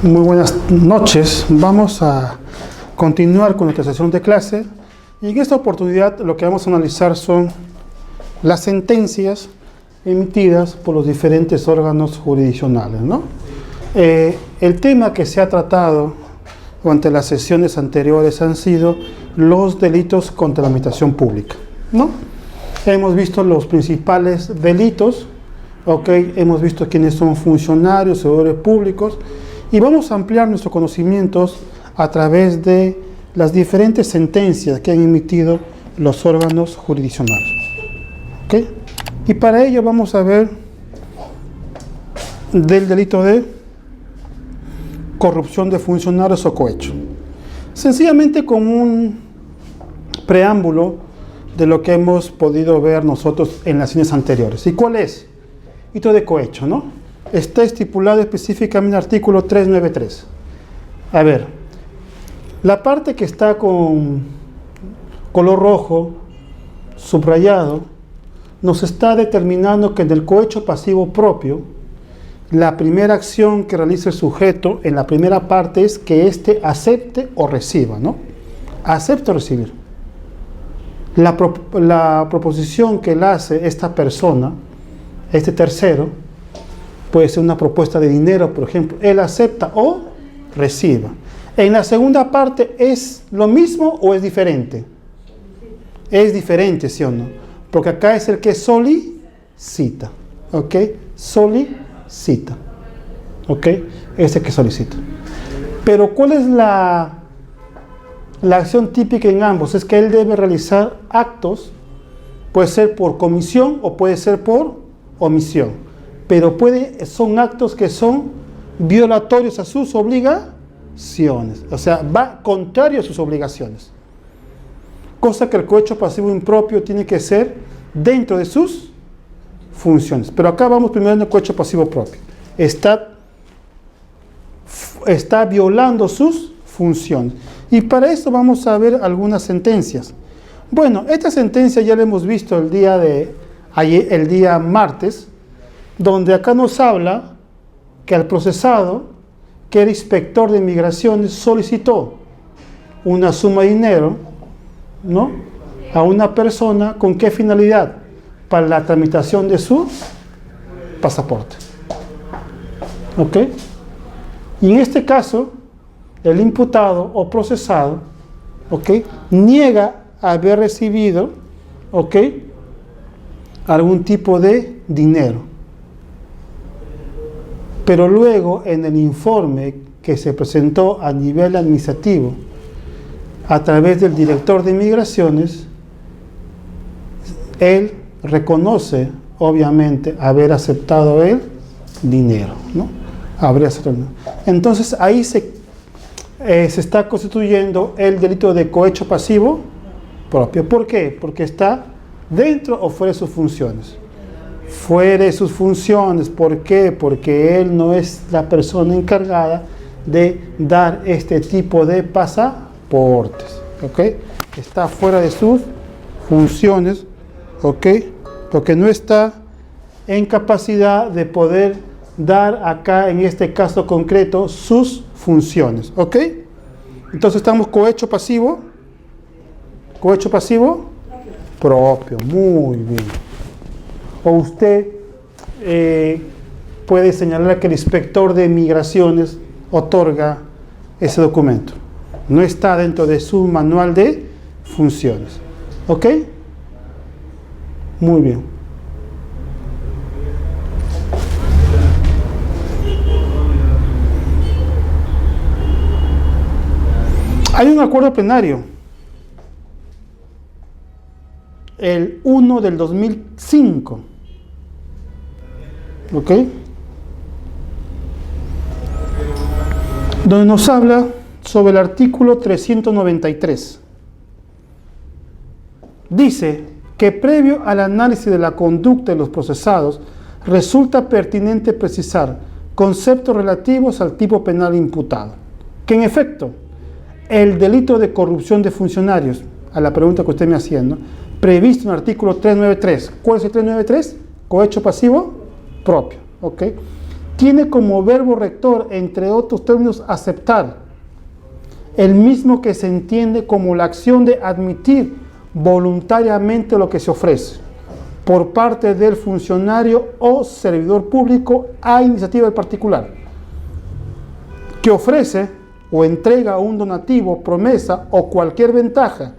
Muy buenas noches. Vamos a continuar con nuestra sesión de clase y en esta oportunidad lo que vamos a analizar son las sentencias emitidas por los diferentes órganos jurisdiccionales, ¿no? El tema que se ha tratado durante las sesiones anteriores han sido los delitos contra la administración pública, ¿no? Hemos visto los principales delitos, hemos visto quiénes son funcionarios, servidores públicos, y vamos a ampliar nuestros conocimientos a través de las diferentes sentencias que han emitido los órganos jurisdiccionales. Y para ello vamos a ver del delito de corrupción de funcionarios o cohecho. Sencillamente con un preámbulo de lo que hemos podido ver nosotros en las sesiones anteriores. ¿Y cuál es? Delito de cohecho, ¿no? Está estipulado específicamente en el artículo 393. A ver, la parte que está con color rojo, subrayado, nos está determinando que en el cohecho pasivo propio, la primera acción que realiza el sujeto en la primera parte es que éste acepte o reciba, ¿no? Acepte o recibir. La proposición que él hace esta persona, este tercero, puede ser una propuesta de dinero, por ejemplo, él acepta o reciba. En la segunda parte, ¿es lo mismo o es diferente? Es diferente, ¿sí o no? Porque acá es el que solicita, ¿ok? Solicita, ¿ok? Es el que solicita. Pero ¿cuál es la acción típica en ambos? Es que él debe realizar actos, puede ser por comisión o puede ser por omisión. Pero son actos que son violatorios a sus obligaciones, o sea, va contrario a sus obligaciones. Cosa que el cohecho pasivo impropio tiene que ser dentro de sus funciones. Pero acá vamos primero en el cohecho pasivo propio. Está violando sus funciones. Y para eso vamos a ver algunas sentencias. Bueno, esta sentencia ya la hemos visto el día martes, donde acá nos habla que al procesado, que era inspector de migraciones, solicitó una suma de dinero, ¿no?, a una persona. ¿Con qué finalidad? Para la tramitación de su pasaporte. ¿Ok? Y en este caso, el imputado o procesado, ¿ok?, niega haber recibido, ¿ok?, algún tipo de dinero. Pero luego, en el informe que se presentó a nivel administrativo a través del director de migraciones, él reconoce, obviamente, haber aceptado el dinero, ¿no? Entonces, ahí se está constituyendo el delito de cohecho pasivo propio. ¿Por qué? Porque está dentro o fuera de sus funciones. Fuera de sus funciones. ¿Por qué? Porque él no es la persona encargada de dar este tipo de pasaportes, ¿ok? Está fuera de sus funciones, ¿ok? Porque no está en capacidad de poder dar acá, en este caso concreto, sus funciones, ¿ok? Entonces estamos cohecho pasivo propio, muy bien. O usted puede señalar que el inspector de migraciones otorga ese documento. No está dentro de su manual de funciones. ¿Ok? Muy bien. Hay un acuerdo plenario, el 1 del 2005, ¿ok?, donde nos habla sobre el artículo 393. Dice que previo al análisis de la conducta de los procesados, resulta pertinente precisar conceptos relativos al tipo penal imputado. Que en efecto, el delito de corrupción de funcionarios, a la pregunta que usted me hacía, ¿no?, previsto en el artículo 393. ¿Cuál es el 393? Cohecho pasivo propio, ¿ok? tiene como verbo rector, entre otros términos, aceptar, el mismo que se entiende como la acción de admitir voluntariamente lo que se ofrece por parte del funcionario o servidor público a iniciativa del particular, que ofrece o entrega un donativo, promesa o cualquier ventaja,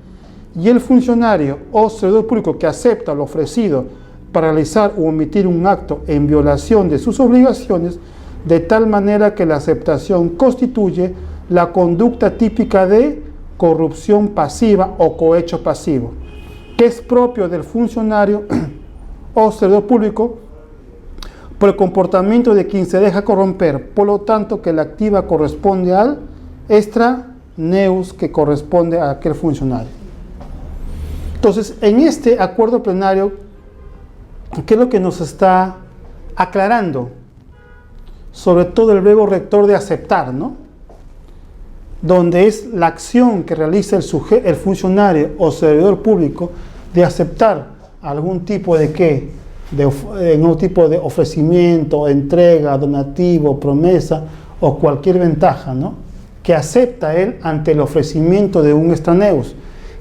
y el funcionario o servidor público que acepta lo ofrecido para realizar o omitir un acto en violación de sus obligaciones, de tal manera que la aceptación constituye la conducta típica de corrupción pasiva o cohecho pasivo, que es propio del funcionario o servidor público por el comportamiento de quien se deja corromper, por lo tanto que la activa corresponde al extra neus que corresponde a aquel funcionario. Entonces, en este acuerdo plenario, ¿qué es lo que nos está aclarando? Sobre todo el verbo rector de aceptar, ¿no? Donde es la acción que realiza el funcionario o servidor público de aceptar algún tipo de algún tipo de ofrecimiento, entrega, donativo, promesa o cualquier ventaja, ¿no? Que acepta él ante el ofrecimiento de un extraneus.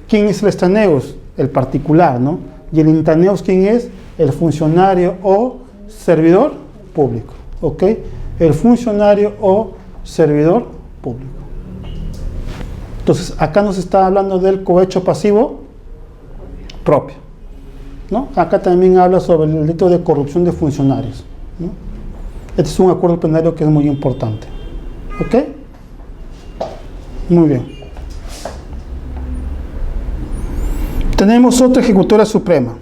¿Quién es el extraneus? El particular, ¿no? Y el intraneus, ¿quién es? El funcionario o servidor público, ¿ok? El funcionario o servidor público. Entonces, acá nos está hablando del cohecho pasivo propio, ¿no? Acá también habla sobre el delito de corrupción de funcionarios, ¿no? Este es un acuerdo plenario que es muy importante, ¿ok? Muy bien. Tenemos otra ejecutora suprema.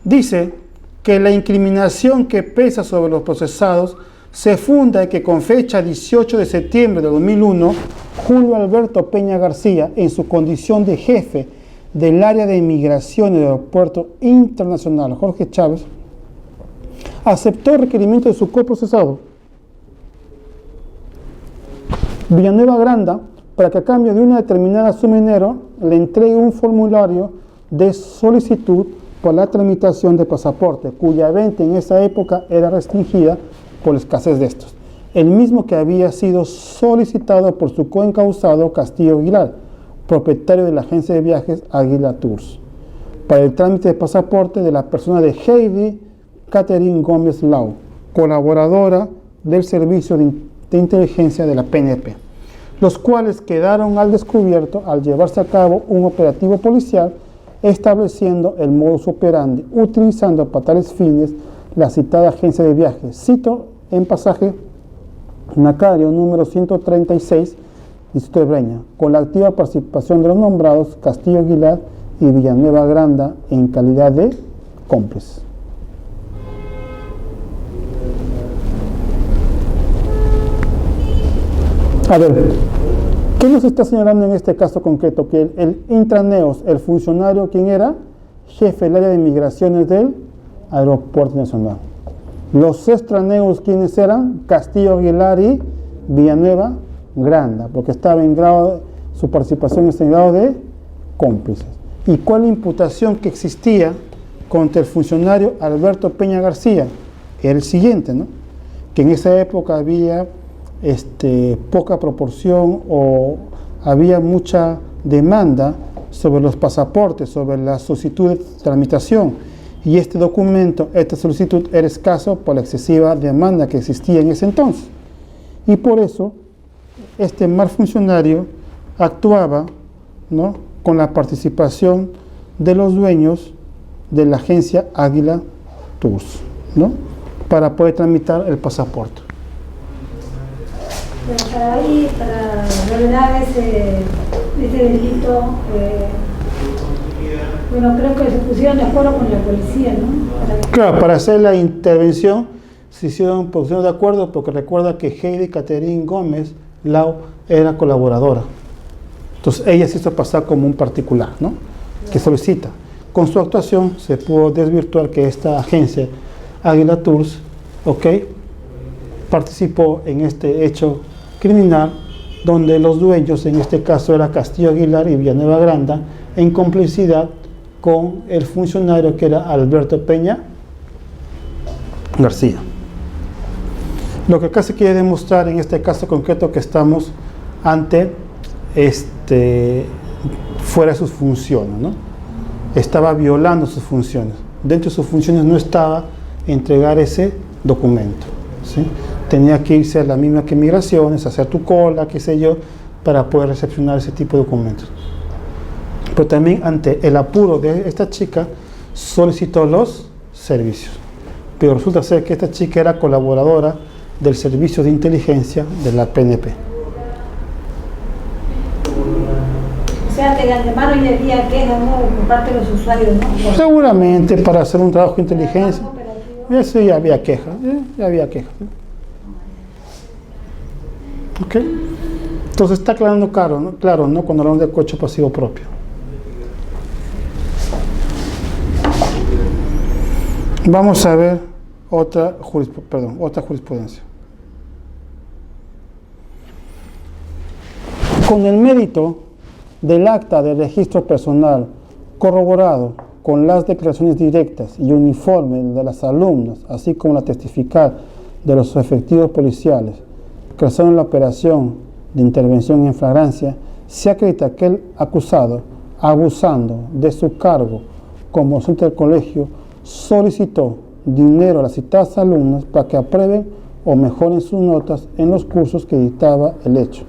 Dice que la incriminación que pesa sobre los procesados se funda en que con fecha 18 de septiembre de 2001, Julio Alberto Peña García, en su condición de jefe del área de inmigración del Aeropuerto Internacional Jorge Chávez, aceptó el requerimiento de su coprocesado, Villanueva Granda, para que a cambio de una determinada suma de dinero le entregue un formulario de solicitud por la tramitación de pasaporte, cuya venta en esa época era restringida por la escasez de estos. El mismo que había sido solicitado por su coencausado Castillo Aguilar, propietario de la agencia de viajes Águila Tours, para el trámite de pasaporte de la persona de Heidi Catherine Gómez Lau, colaboradora del Servicio de Inteligencia de la PNP, los cuales quedaron al descubierto al llevarse a cabo un operativo policial estableciendo el modus operandi, utilizando para tales fines la citada agencia de viajes. Cito en pasaje Nacario número 136, Distrito de Breña, con la activa participación de los nombrados Castillo Aguilar y Villanueva Granda en calidad de cómplices. A ver, ¿qué nos está señalando en este caso concreto? Que el intraneos, el funcionario, ¿quién era? Jefe del área de migraciones del Aeropuerto Nacional. Los extraneos, ¿quiénes eran? Castillo Aguilar y Villanueva Granda, porque estaba en grado, su participación está en grado de cómplices. ¿Y cuál imputación que existía contra el funcionario Alberto Peña García? Era el siguiente, ¿no? Que en esa época había poca proporción o había mucha demanda sobre los pasaportes, sobre la solicitud de tramitación, y este documento, esta solicitud era escaso por la excesiva demanda que existía en ese entonces, y por eso este mal funcionario actuaba, ¿no?, con la participación de los dueños de la agencia Águila Tours, ¿no?, para poder tramitar el pasaporte. Para revelar ese delito, creo que se pusieron de acuerdo con la policía, ¿no? Claro, para hacer la intervención se pusieron de acuerdo, porque recuerda que Heidi Catherine Gómez Lau era colaboradora. Entonces ella se hizo pasar como un particular, ¿no?, que solicita. Con su actuación se pudo desvirtuar que esta agencia Águila Tours, participó en este hecho criminal, donde los dueños, en este caso era Castillo Aguilar y Villanueva Granda, en complicidad con el funcionario que era Alberto Peña García. Lo que acá se quiere demostrar en este caso concreto que estamos ante fuera de sus funciones, ¿no? Estaba violando sus funciones. Dentro de sus funciones no estaba entregar ese documento, ¿sí? Tenía que irse a la misma que migraciones, hacer tu cola, qué sé yo, para poder recepcionar ese tipo de documentos. Pero también ante el apuro de esta chica solicitó los servicios. Pero resulta ser que esta chica era colaboradora del servicio de inteligencia de la PNP. O sea, de antemano ya había quejas, ¿no?, por parte de los usuarios, ¿no? Seguramente para hacer un trabajo de inteligencia. Eso ya había quejas, ya había quejas. ¿Ok? Entonces está quedando claro, ¿no? Claro, ¿no? Cuando hablamos de cohecho pasivo propio. Vamos a ver otra jurisprudencia. Con el mérito del acta de registro personal corroborado con las declaraciones directas y uniformes de las alumnas, así como la testifical de los efectivos policiales que realizaron la operación de intervención en flagrancia, se acredita que el acusado, abusando de su cargo como docente del colegio, solicitó dinero a las citadas alumnas para que aprueben o mejoren sus notas en los cursos que dictaba el hecho,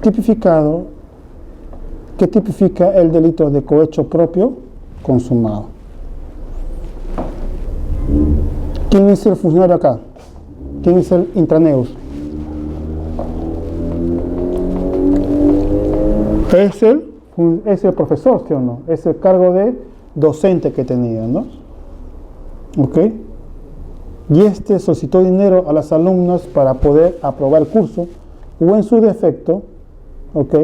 que tipifica el delito de cohecho propio consumado. ¿Quién es el funcionario acá? ¿Quién es el intraneus? Es el profesor, ¿sí o no? Es el cargo de docente que tenía, ¿no? ¿Ok? Y solicitó dinero a las alumnas para poder aprobar el curso, o en su defecto, ¿ok?,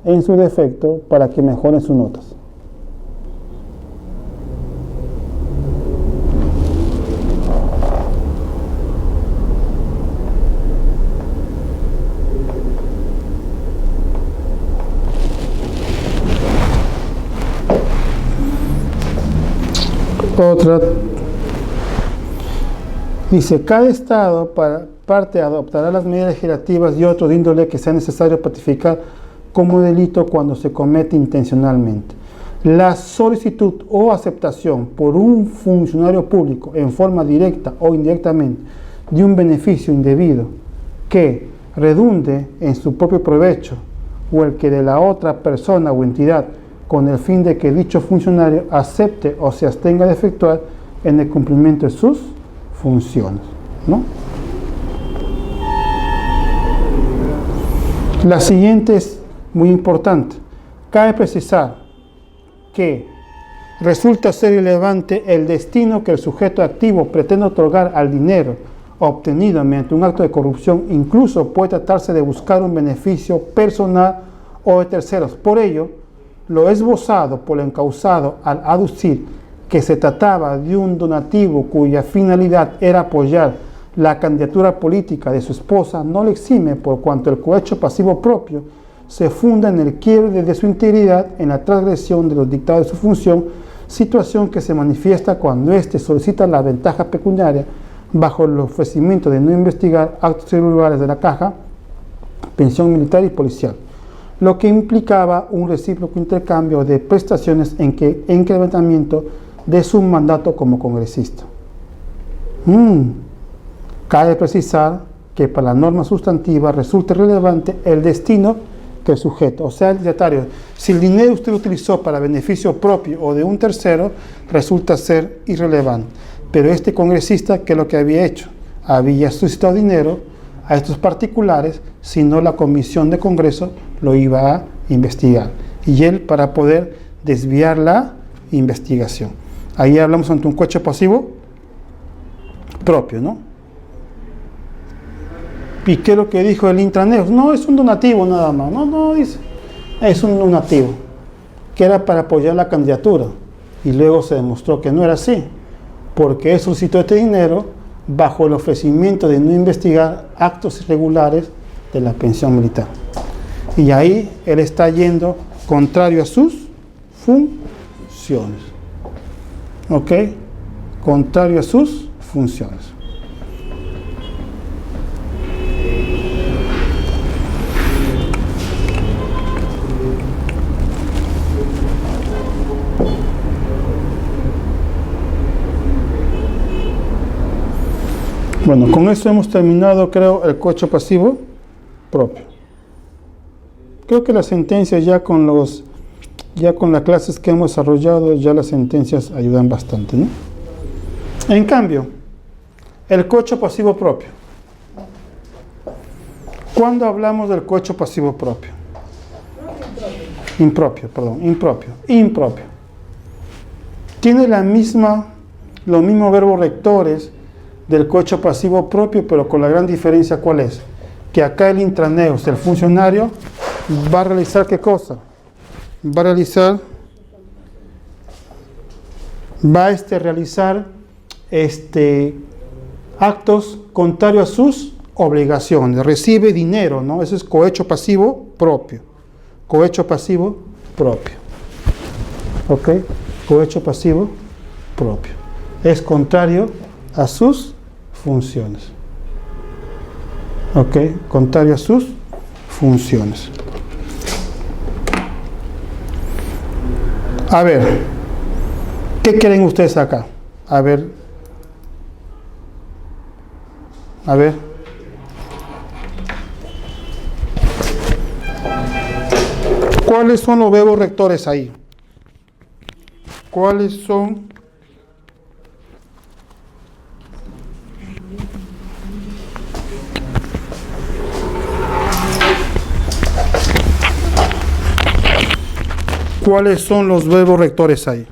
en su defecto, para que mejoren sus notas. Otra dice: cada estado parte adoptará las medidas legislativas y otros de índole que sea necesario patificar como delito cuando se comete intencionalmente. La solicitud o aceptación por un funcionario público en forma directa o indirectamente de un beneficio indebido que redunde en su propio provecho o el que de la otra persona o entidad, con el fin de que dicho funcionario acepte o se abstenga de efectuar en el cumplimiento de sus funciones, ¿no? La siguiente es muy importante. Cabe precisar que resulta ser irrelevante el destino que el sujeto activo pretende otorgar al dinero obtenido mediante un acto de corrupción. Incluso puede tratarse de buscar un beneficio personal o de terceros. Por ello, lo esbozado por el encausado al aducir que se trataba de un donativo cuya finalidad era apoyar la candidatura política de su esposa no le exime, por cuanto el cohecho pasivo propio se funda en el quiebre de su integridad, en la transgresión de los dictados de su función, situación que se manifiesta cuando éste solicita la ventaja pecuniaria bajo el ofrecimiento de no investigar actos irregulares de la caja, pensión militar y policial, lo que implicaba un recíproco intercambio de prestaciones en incrementamiento de su mandato como congresista. Cabe precisar que para la norma sustantiva resulta relevante el destino que el sujeto, o sea, el destinatario. Si el dinero usted lo utilizó para beneficio propio o de un tercero, resulta ser irrelevante. Pero este congresista, ¿qué es lo que había hecho? Había solicitado dinero a estos particulares, si no la comisión de Congreso lo iba a investigar. Y él para poder desviar la investigación. Ahí hablamos ante un cohecho pasivo propio, ¿no? ¿Y qué es lo que dijo el intraneus? No, es un donativo nada más. No, dice. Es un donativo, que era para apoyar la candidatura. Y luego se demostró que no era así, porque él solicitó este dinero bajo el ofrecimiento de no investigar actos irregulares de la pensión militar. Y ahí él está yendo contrario a sus funciones. ¿Ok? Contrario a sus funciones. Bueno, con esto hemos terminado, creo, el cohecho pasivo propio. Creo que las sentencias ya con las clases que hemos desarrollado, ya las sentencias ayudan bastante, ¿no? En cambio, el cohecho pasivo propio. ¿Cuándo hablamos del cohecho pasivo propio? Impropio. Tiene los mismos verbos rectores del cohecho pasivo propio, pero con la gran diferencia, ¿cuál es? Que acá el intraneus, el funcionario, va a realizar ¿qué cosa? Va a realizar actos contrarios a sus obligaciones, recibe dinero, ¿no? Eso es cohecho pasivo propio. Cohecho pasivo propio. ¿Ok? Cohecho pasivo propio. Es contrario a sus funciones. ¿Ok? Contrario a sus funciones. A ver, ¿qué creen ustedes acá? A ver. ¿Cuáles son los verbos rectores ahí? ¿Cuáles son? ¿Cuáles son los verbos rectores ahí?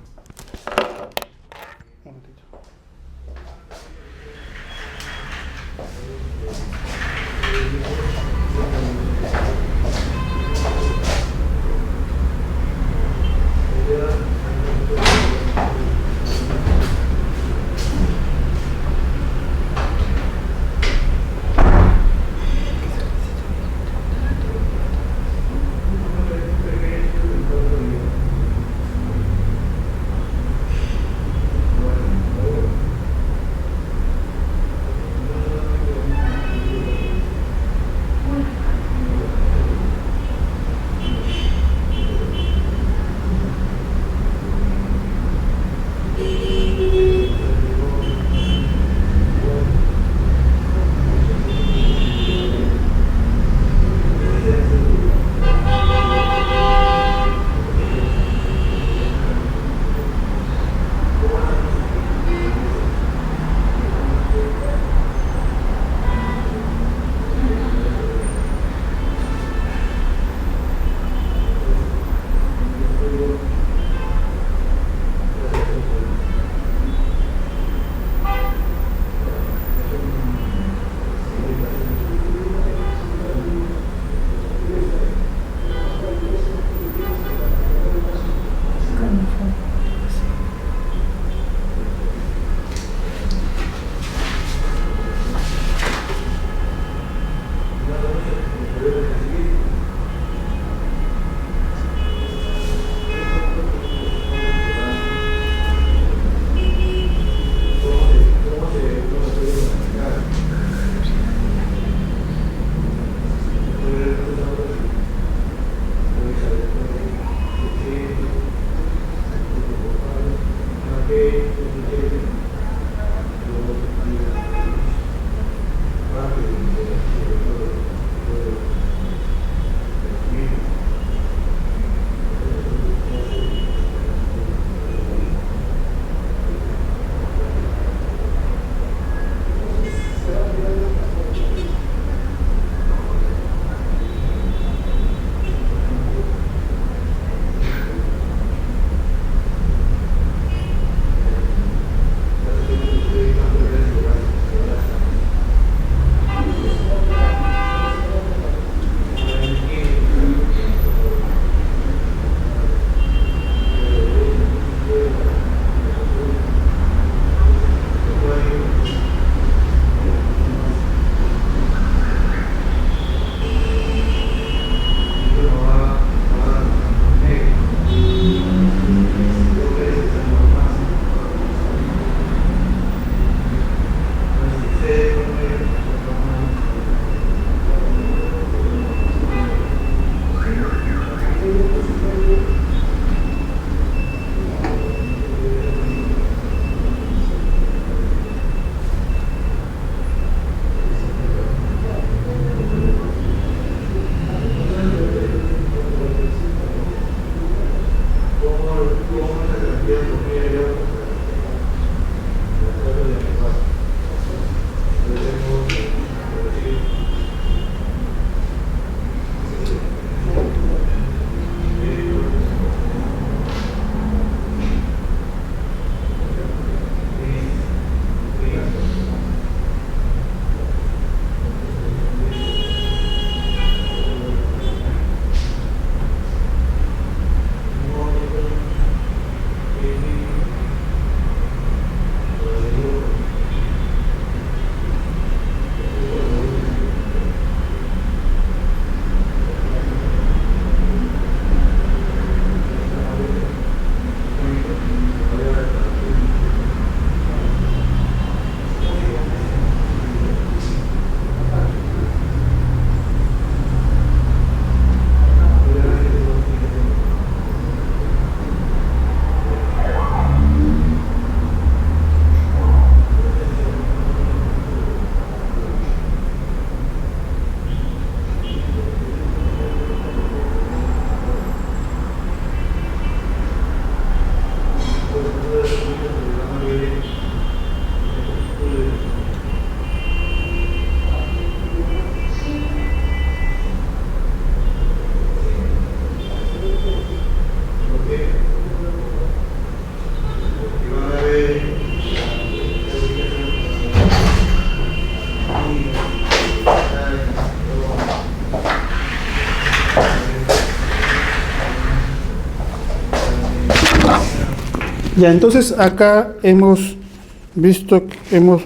Ya, entonces acá hemos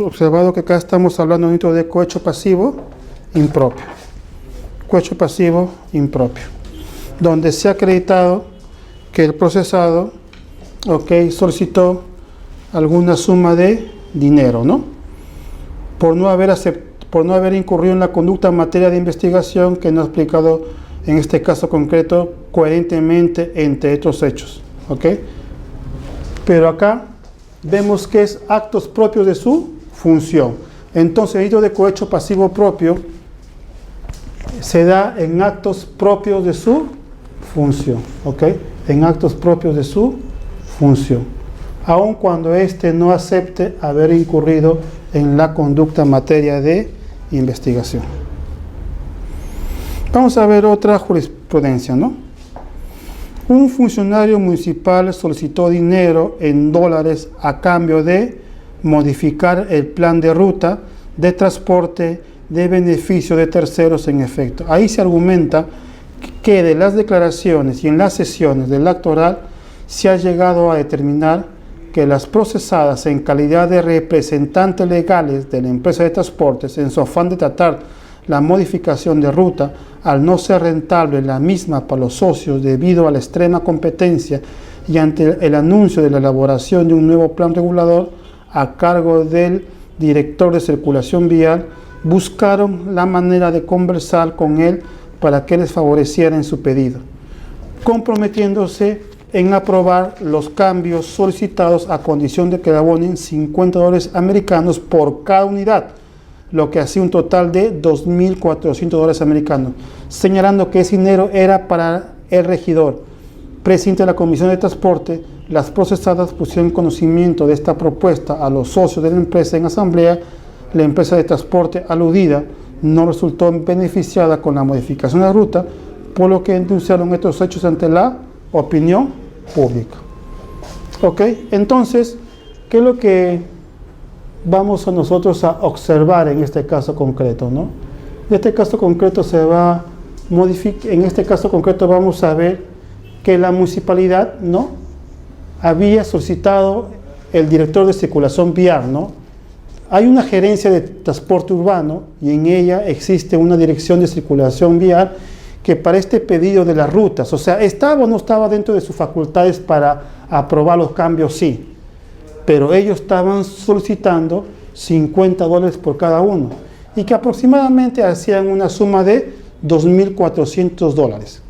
observado que acá estamos hablando de cohecho pasivo impropio. Cohecho pasivo impropio, donde se ha acreditado que el procesado, solicitó alguna suma de dinero, ¿no? Por no haber incurrido en la conducta en materia de investigación que no ha explicado en este caso concreto coherentemente entre estos hechos, Pero acá vemos que es actos propios de su función. Entonces, el delito de cohecho pasivo propio se da en actos propios de su función, En actos propios de su función, aun cuando éste no acepte haber incurrido en la conducta en materia de investigación. Vamos a ver otra jurisprudencia, Un funcionario municipal solicitó dinero en dólares a cambio de modificar el plan de ruta de transporte de beneficio de terceros en efecto. Ahí se argumenta que de las declaraciones y en las sesiones del acto oral se ha llegado a determinar que las procesadas en calidad de representantes legales de la empresa de transportes, en su afán de tratar la modificación de ruta, al no ser rentable la misma para los socios debido a la extrema competencia y ante el anuncio de la elaboración de un nuevo plan regulador a cargo del director de circulación vial, buscaron la manera de conversar con él para que les favoreciera en su pedido, comprometiéndose en aprobar los cambios solicitados a condición de que le abonen $50 americanos por cada unidad, lo que hacía un total de $2.400 americanos, señalando que ese dinero era para el regidor. Presidente de la Comisión de Transporte, las procesadas pusieron conocimiento de esta propuesta a los socios de la empresa en asamblea. La empresa de transporte aludida no resultó beneficiada con la modificación de la ruta, por lo que denunciaron estos hechos ante la opinión pública. Entonces, ¿qué es lo que vamos a nosotros a observar en este caso concreto, En este caso concreto se va a modificar, en este caso concreto vamos a ver que la municipalidad, había solicitado el director de circulación vial, Hay una gerencia de transporte urbano y en ella existe una dirección de circulación vial que para este pedido de las rutas, ¿estaba o no estaba dentro de sus facultades para aprobar los cambios? Sí. Pero ellos estaban solicitando $50 por cada uno y que aproximadamente hacían una suma de $2.400,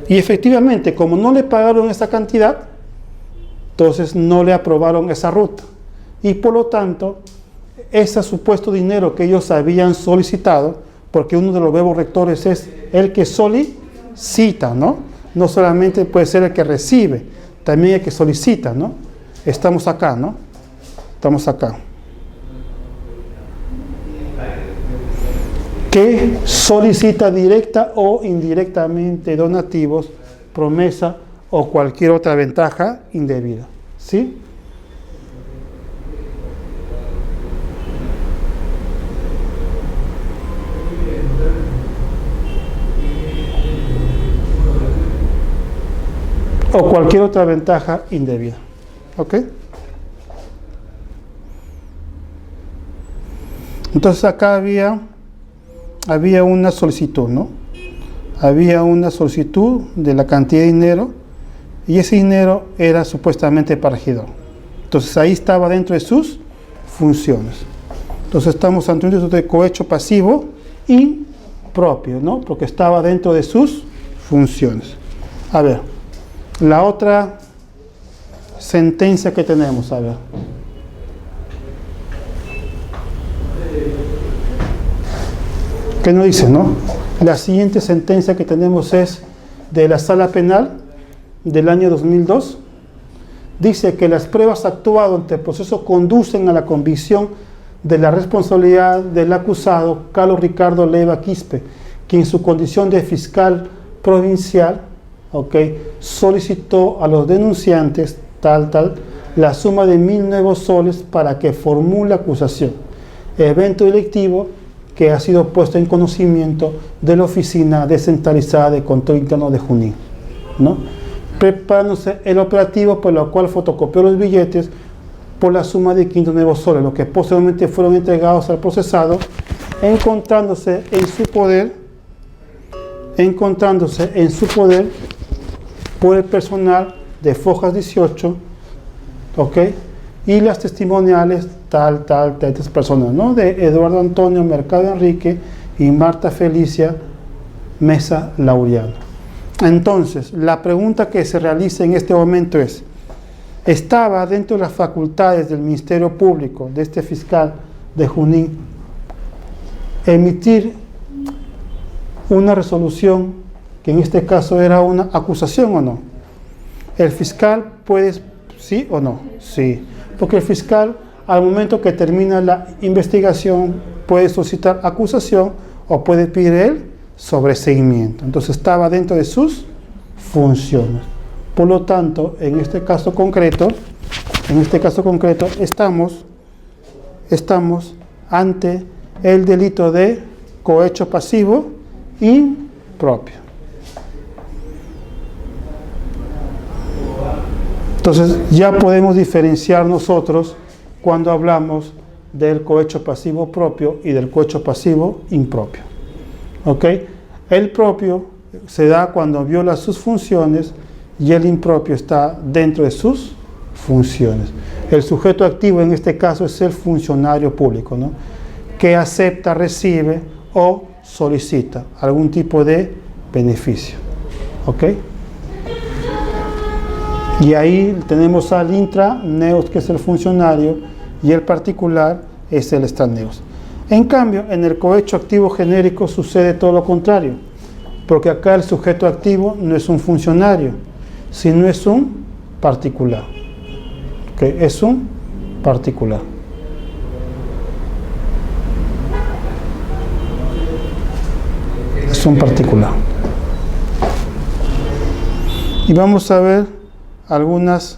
Y efectivamente, como no le pagaron esa cantidad, entonces no le aprobaron esa ruta y por lo tanto ese supuesto dinero que ellos habían solicitado, porque uno de los verbos rectores es el que solicita, No solamente puede ser el que recibe, también el que solicita, Estamos acá, Estamos acá. Que solicita directa o indirectamente donativos, promesa o cualquier otra ventaja indebida. ¿Sí? O cualquier otra ventaja indebida. Entonces acá había una solicitud, Había una solicitud de la cantidad de dinero y ese dinero era supuestamente para regidor. Entonces ahí estaba dentro de sus funciones. Entonces estamos ante un delito de cohecho pasivo impropio, Porque estaba dentro de sus funciones. A ver, la otra sentencia que tenemos, a ver. ¿Qué nos dice, La siguiente sentencia que tenemos es de la Sala Penal del año 2002. Dice que las pruebas actuadas ante el proceso conducen a la convicción de la responsabilidad del acusado Carlos Ricardo Leiva Quispe, quien en su condición de fiscal provincial, solicitó a los denunciantes la suma de 1.000 nuevos soles para que formule acusación. evento delictivo que ha sido puesto en conocimiento de la Oficina Descentralizada de Control Interno de Junín, ¿no? Preparándose el operativo por lo cual fotocopió los billetes por la suma de 500 nuevos soles, los que posteriormente fueron entregados al procesado, encontrándose en su poder por el personal de Fojas 18, ¿ok? Y las testimoniales tal, estas personas, ¿no? De Eduardo Antonio Mercado Enrique y Marta Felicia Mesa Laureano. Entonces, la pregunta que se realiza en este momento es: ¿estaba dentro de las facultades del Ministerio Público, de este fiscal de Junín, emitir una resolución que en este caso era una acusación o no? El fiscal puede, sí o no, sí, porque el fiscal al momento que termina la investigación puede solicitar acusación o puede pedir el sobreseimiento. Entonces estaba dentro de sus funciones. Por lo tanto, en este caso concreto estamos ante el delito de cohecho pasivo impropio. Entonces ya podemos diferenciar nosotros cuando hablamos del cohecho pasivo propio y del cohecho pasivo impropio. ¿Ok? El propio se da cuando viola sus funciones y el impropio está dentro de sus funciones. El sujeto activo en este caso es el funcionario público, ¿no? Que acepta, recibe o solicita algún tipo de beneficio. ¿Ok? Y ahí tenemos al intraneus, que es el funcionario, y el particular es el extraneus. En cambio, en el cohecho activo genérico sucede todo lo contrario, porque acá el sujeto activo no es un funcionario, sino es un particular. ¿Okay? Es un particular. Es un particular. Y vamos a ver algunas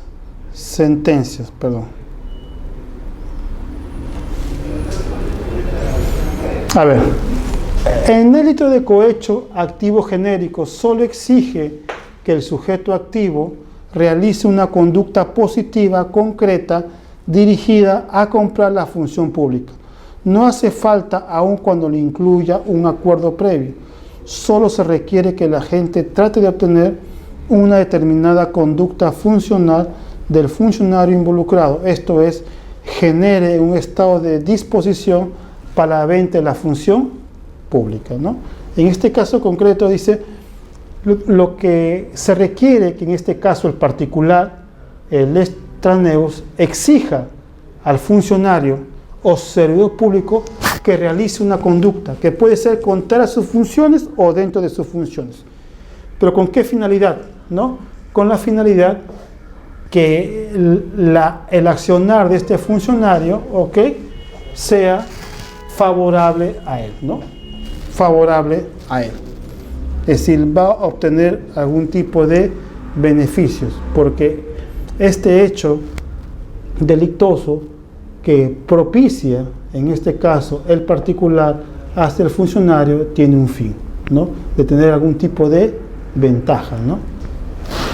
sentencias, A ver, el delito de cohecho activo genérico solo exige que el sujeto activo realice una conducta positiva concreta dirigida a comprar la función pública. No hace falta, aun cuando le incluya un acuerdo previo. Solo se requiere que la gente trate de obtener una determinada conducta funcional del funcionario involucrado. Esto es, genere un estado de disposición para la venta de la función pública, ¿no? En este caso concreto dice lo que se requiere que en este caso el particular, el extraneus, exija al funcionario o servidor público que realice una conducta que puede ser contraria a sus funciones o dentro de sus funciones. ¿Pero con qué finalidad? ¿No? Con la finalidad que el accionar de este funcionario, ¿ok?, sea favorable a él, ¿no? Favorable a él. Es decir, va a obtener algún tipo de beneficios, porque este hecho delictuoso que propicia, en este caso, el particular hacia el funcionario, tiene un fin, ¿no? De tener algún tipo de ventaja, ¿no?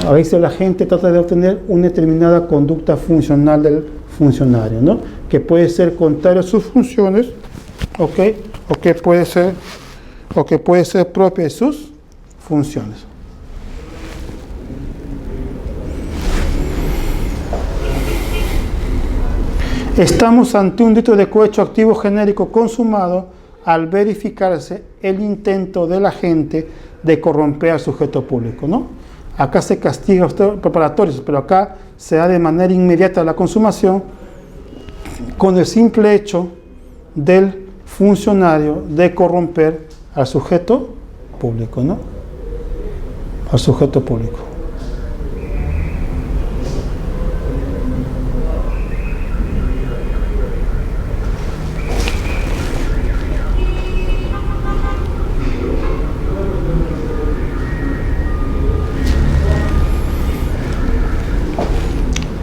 A veces la gente trata de obtener una determinada conducta funcional del funcionario, ¿no? Que puede ser contrario a sus funciones, ¿ok? O que puede ser propia de sus funciones. Estamos ante un delito de cohecho activo genérico consumado al verificarse el intento del agente de corromper al sujeto público, ¿no? Acá se castiga los preparatorios, pero acá se da de manera inmediata la consumación con el simple hecho del funcionario de corromper al sujeto público, ¿no? Al sujeto público.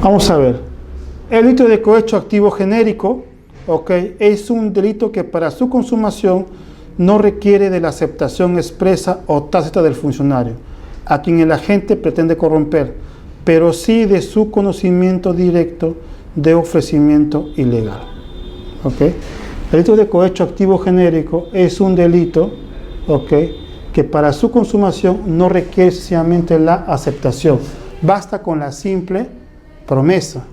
Vamos a ver. El delito de cohecho activo genérico ¿ok? Es un delito que para su consumación no requiere de la aceptación expresa o tácita del funcionario, a quien el agente pretende corromper, pero sí de su conocimiento directo de ofrecimiento ilegal. ¿Ok? El delito de cohecho activo genérico es un delito, ¿ok?, que para su consumación no requiere excesivamente la aceptación. Basta con la simple promesa,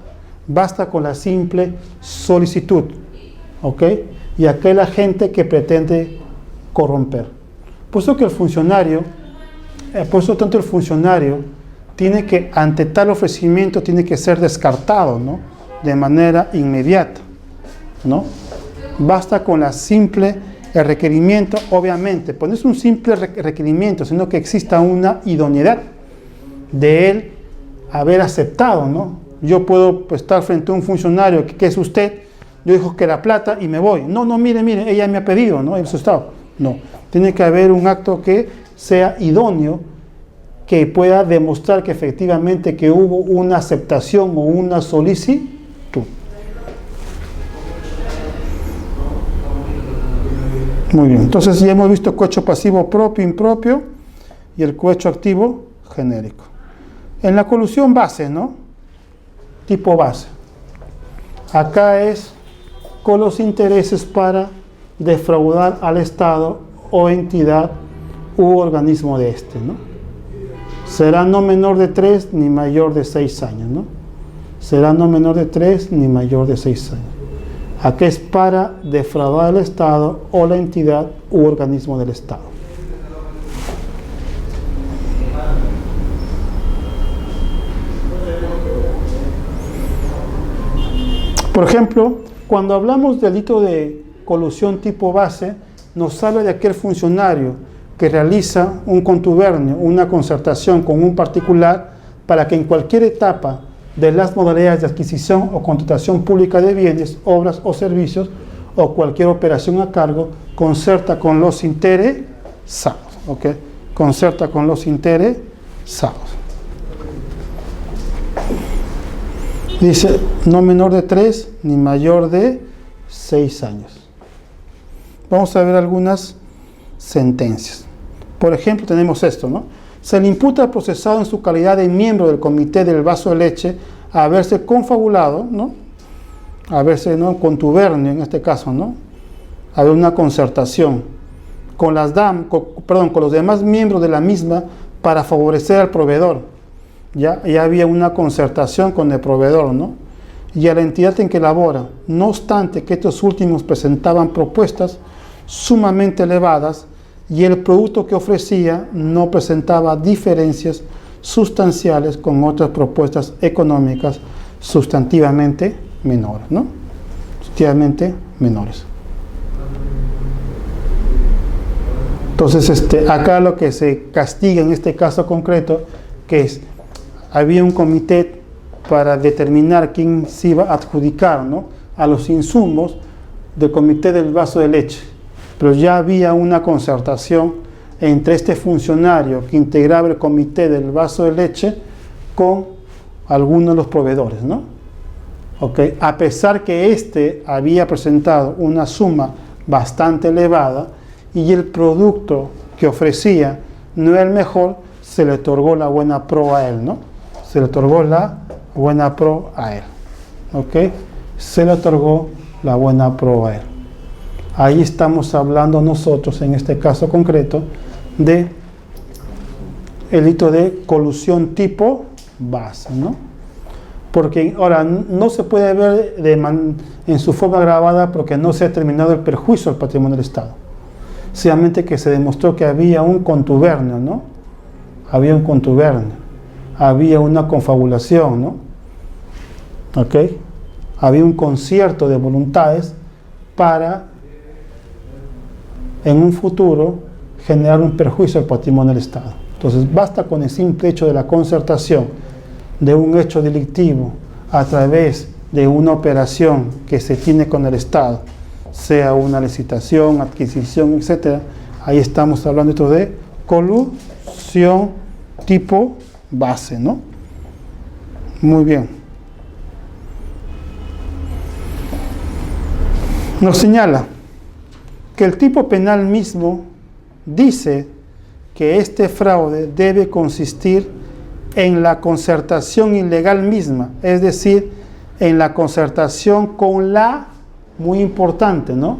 basta con la simple solicitud, ¿ok? Y aquel agente que pretende corromper. Por eso que el funcionario, por eso tanto el funcionario tiene que, ante tal ofrecimiento, tiene que ser descartado, ¿no?, de manera inmediata, ¿no? Basta con la simple el requerimiento, obviamente, pues no es un simple requerimiento, sino que exista una idoneidad de él haber aceptado, ¿no? Yo puedo, pues, estar frente a un funcionario que es usted, yo digo que la plata y me voy. No, mire, ella me ha pedido, ¿no? Eso está. No, tiene que haber un acto que sea idóneo, que pueda demostrar que efectivamente que hubo una aceptación o una solicitud. Muy bien, entonces ya hemos visto cohecho pasivo propio, impropio y el cohecho activo genérico. En la colusión base, ¿no?, tipo base, acá es con los intereses para defraudar al Estado o entidad u organismo de este, ¿no? Será no menor de 3 ni mayor de 6 años, ¿no? Será no menor de 3 ni mayor de 6 años. Acá es para defraudar al Estado o la entidad u organismo del Estado. Por ejemplo, cuando hablamos del delito de colusión tipo base, nos habla de aquel funcionario que realiza un contubernio, una concertación con un particular para que en cualquier etapa de las modalidades de adquisición o contratación pública de bienes, obras o servicios o cualquier operación a cargo, concerta con los interesados, ¿ok? Concerta con los interesados. Dice, no menor de 3 ni mayor de 6 años. Vamos a ver algunas sentencias. Por ejemplo, tenemos esto, ¿no? Se le imputa al procesado en su calidad de miembro del comité del vaso de leche a haberse confabulado, ¿no?, a haberse, ¿no?, contubernio en este caso, ¿no?, haber una concertación con los demás miembros de la misma para favorecer al proveedor. Ya había una concertación con el proveedor, ¿no?, y a la entidad en que labora, no obstante que estos últimos presentaban propuestas sumamente elevadas y el producto que ofrecía no presentaba diferencias sustanciales con otras propuestas económicas sustantivamente menores, ¿no? Sustantivamente menores. Entonces, acá lo que se castiga en este caso concreto, que es, había un comité para determinar quién se iba a adjudicar, ¿no?, a los insumos del comité del vaso de leche, pero ya había una concertación entre este funcionario que integraba el comité del vaso de leche con algunos de los proveedores, ¿no? ¿Okay? A pesar que había presentado una suma bastante elevada y el producto que ofrecía no era el mejor, se le otorgó la buena pro a él, ¿no? Se le otorgó la buena pro a él, ¿ok? Se le otorgó la buena pro a él. Ahí estamos hablando nosotros, en este caso concreto, de el delito de colusión tipo base, ¿no? Porque ahora no se puede ver en su forma agravada porque no se ha determinado el perjuicio al patrimonio del Estado. Solamente que se demostró que había un contubernio, ¿no? Había un contubernio, había una confabulación, ¿no? ¿Ok? Había un concierto de voluntades para en un futuro generar un perjuicio al patrimonio del Estado. Entonces basta con el simple hecho de la concertación de un hecho delictivo a través de una operación que se tiene con el Estado, sea una licitación, adquisición, etc. Ahí estamos hablando de colusión tipo base, ¿no? Muy bien. nos señala que el tipo penal mismo dice que este fraude debe consistir en la concertación ilegal misma, es decir, en la concertación con la, muy importante, ¿no?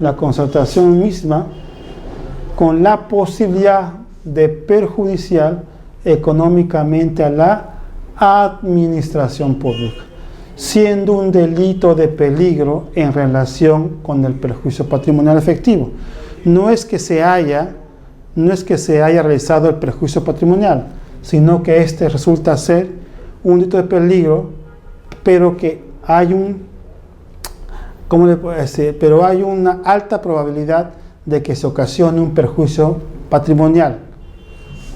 La concertación misma con la posibilidad de perjudiciar económicamente a la administración pública, siendo un delito de peligro en relación con el perjuicio patrimonial efectivo. No es que se haya realizado el perjuicio patrimonial, sino que este resulta ser un delito de peligro, pero que hay hay una alta probabilidad de que se ocasione un perjuicio patrimonial.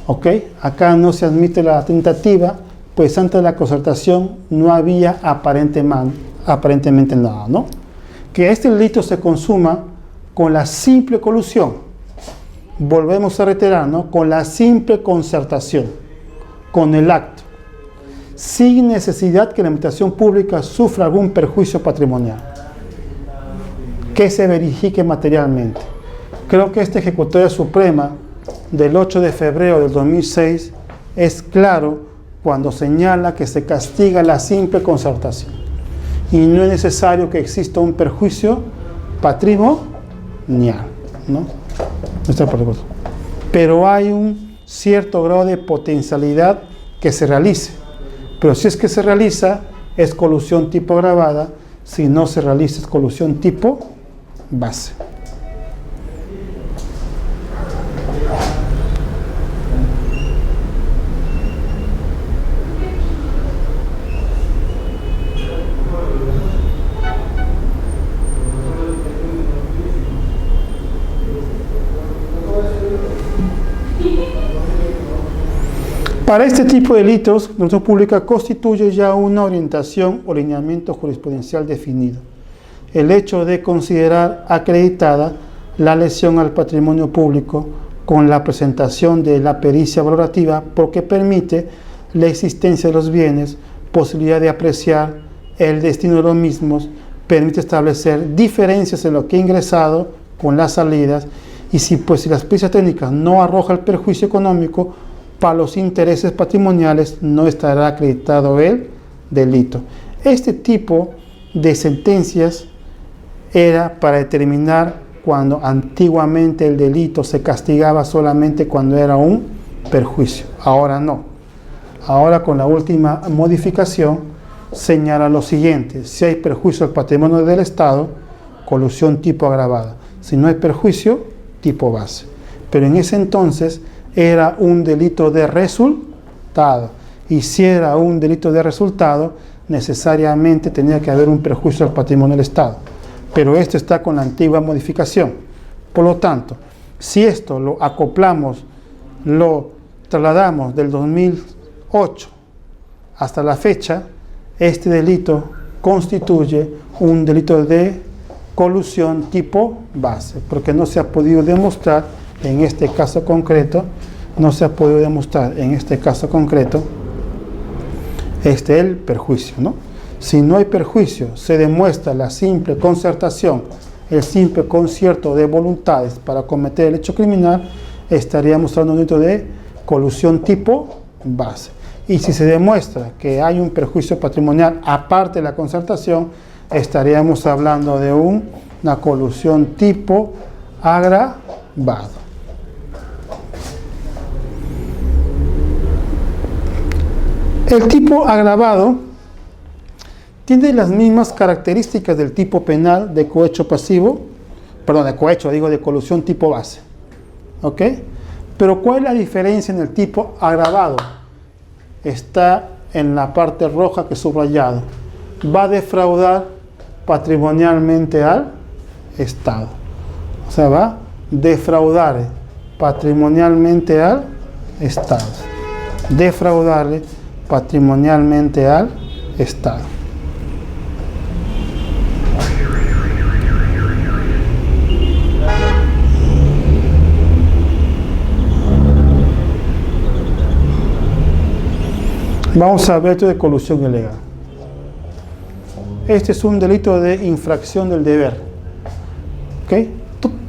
¿Ok? Acá no se admite la tentativa, pues antes de la concertación no había aparentemente nada, ¿no? Que este delito se consuma con la simple colusión. Volvemos a reiterar, ¿no? Con la simple concertación, con el acto, sin necesidad que la administración pública sufra algún perjuicio patrimonial que se verifique materialmente. Creo que esta ejecutoria suprema del 8 de febrero del 2006 es claro cuando señala que se castiga la simple concertación y no es necesario que exista un perjuicio patrimonial, ¿no? Pero hay un cierto grado de potencialidad que se realice, pero si es que se realiza es colusión tipo agravada, si no se realiza es colusión tipo base. Para este tipo de delitos, la administración pública constituye ya una orientación o lineamiento jurisprudencial definido. El hecho de considerar acreditada la lesión al patrimonio público con la presentación de la pericia valorativa, porque permite la existencia de los bienes, posibilidad de apreciar el destino de los mismos, permite establecer diferencias en lo que ha ingresado con las salidas, y si las pericias técnicas no arrojan el perjuicio económico, para los intereses patrimoniales no estará acreditado el delito. Este tipo de sentencias era para determinar cuando antiguamente el delito se castigaba solamente cuando era un perjuicio. Ahora no. Ahora con la última modificación señala lo siguiente: si hay perjuicio al patrimonio del Estado, colusión tipo agravada. Si no hay perjuicio, tipo base. Pero en ese entonces era un delito de resultado, y si era un delito de resultado, necesariamente tenía que haber un perjuicio al patrimonio del Estado, pero esto está con la antigua modificación. Por lo tanto, si esto lo acoplamos, lo trasladamos del 2008 hasta la fecha, este delito constituye un delito de colusión tipo base, porque no se ha podido demostrar en este caso concreto, el perjuicio, ¿no? Si no hay perjuicio, se demuestra la simple concertación, el simple concierto de voluntades para cometer el hecho criminal, estaríamos hablando de un delito de colusión tipo base. Y si se demuestra que hay un perjuicio patrimonial aparte de la concertación, estaríamos hablando de una colusión tipo agravado. El tipo agravado tiene las mismas características del tipo penal de cohecho pasivo, de colusión tipo base. ¿Ok? Pero ¿cuál es la diferencia en el tipo agravado? Está en la parte roja que he subrayado. Va a defraudar patrimonialmente al Estado. O sea, va a defraudar patrimonialmente al Estado. Defraudarle patrimonialmente al Estado. Vamos a ver esto de colusión ilegal. Este es un delito de infracción del deber. ¿Ok?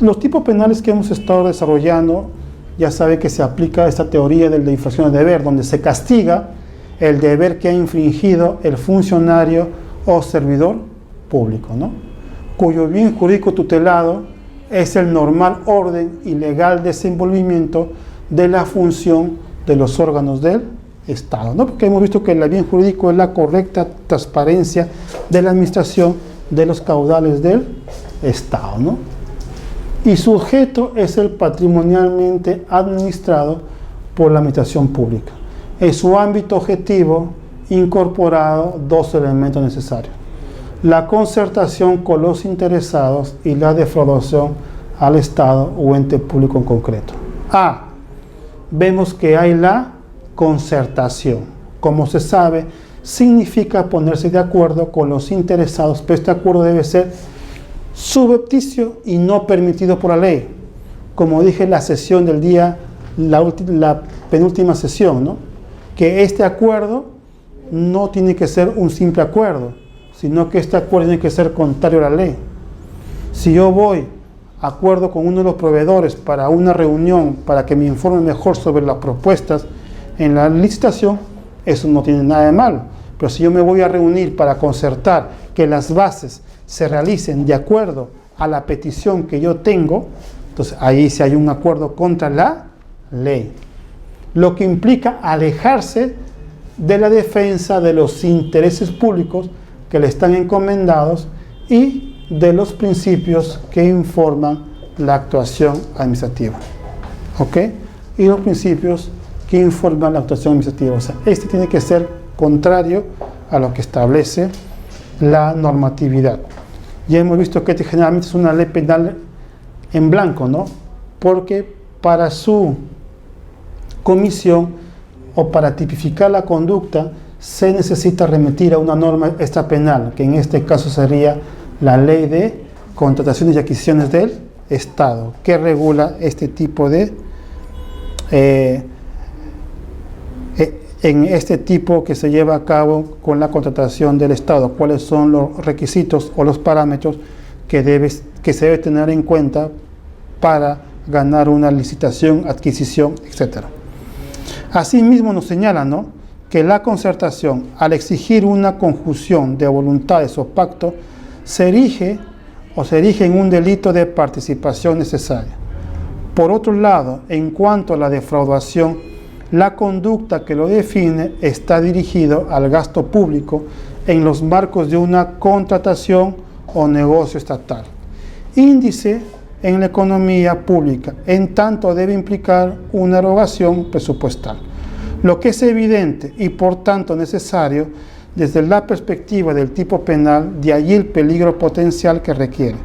Los tipos penales que hemos estado desarrollando, ya sabe que se aplica esta teoría de la infracción de deber, donde se castiga el deber que ha infringido el funcionario o servidor público, ¿no? Cuyo bien jurídico tutelado es el normal orden y legal desenvolvimiento de la función de los órganos del Estado, ¿no? Porque hemos visto que el bien jurídico es la correcta transparencia de la administración de los caudales del Estado, ¿no? Y su objeto es el patrimonialmente administrado por la administración pública. En su ámbito objetivo, incorporado dos elementos necesarios: la concertación con los interesados y la defraudación al Estado o ente público en concreto. Vemos que hay la concertación. Como se sabe, significa ponerse de acuerdo con los interesados, pero este acuerdo debe ser subrepticio y no permitido por la ley. Como dije en la sesión del día, la penúltima sesión, ¿no? Que este acuerdo no tiene que ser un simple acuerdo, sino que este acuerdo tiene que ser contrario a la ley. Si yo voy a acuerdo con uno de los proveedores para una reunión, para que me informe mejor sobre las propuestas en la licitación, eso no tiene nada de malo. Pero si yo me voy a reunir para concertar que las bases se realicen de acuerdo a la petición que yo tengo, entonces ahí sí hay un acuerdo contra la ley, lo que implica alejarse de la defensa de los intereses públicos que le están encomendados y de los principios que informan la actuación administrativa. ¿Ok? Y los principios que informan la actuación administrativa. O sea, este tiene que ser contrario a lo que establece la normatividad. Ya hemos visto que generalmente es una ley penal en blanco, ¿no? Porque para su comisión o para tipificar la conducta se necesita remitir a una norma extrapenal, que en este caso sería la Ley de Contrataciones y Adquisiciones del Estado, que regula este tipo de en este tipo que se lleva a cabo con la contratación del Estado, cuáles son los requisitos o los parámetros que se debe tener en cuenta para ganar una licitación, adquisición, etc. Asimismo nos señala, ¿no?, que la concertación, al exigir una conjunción de voluntades o pacto, se erige en un delito de participación necesaria. Por otro lado, en cuanto a la defraudación, la conducta que lo define está dirigido al gasto público en los marcos de una contratación o negocio estatal. Índice en la economía pública, en tanto debe implicar una erogación presupuestal. Lo que es evidente y por tanto necesario desde la perspectiva del tipo penal, de allí el peligro potencial que requiere,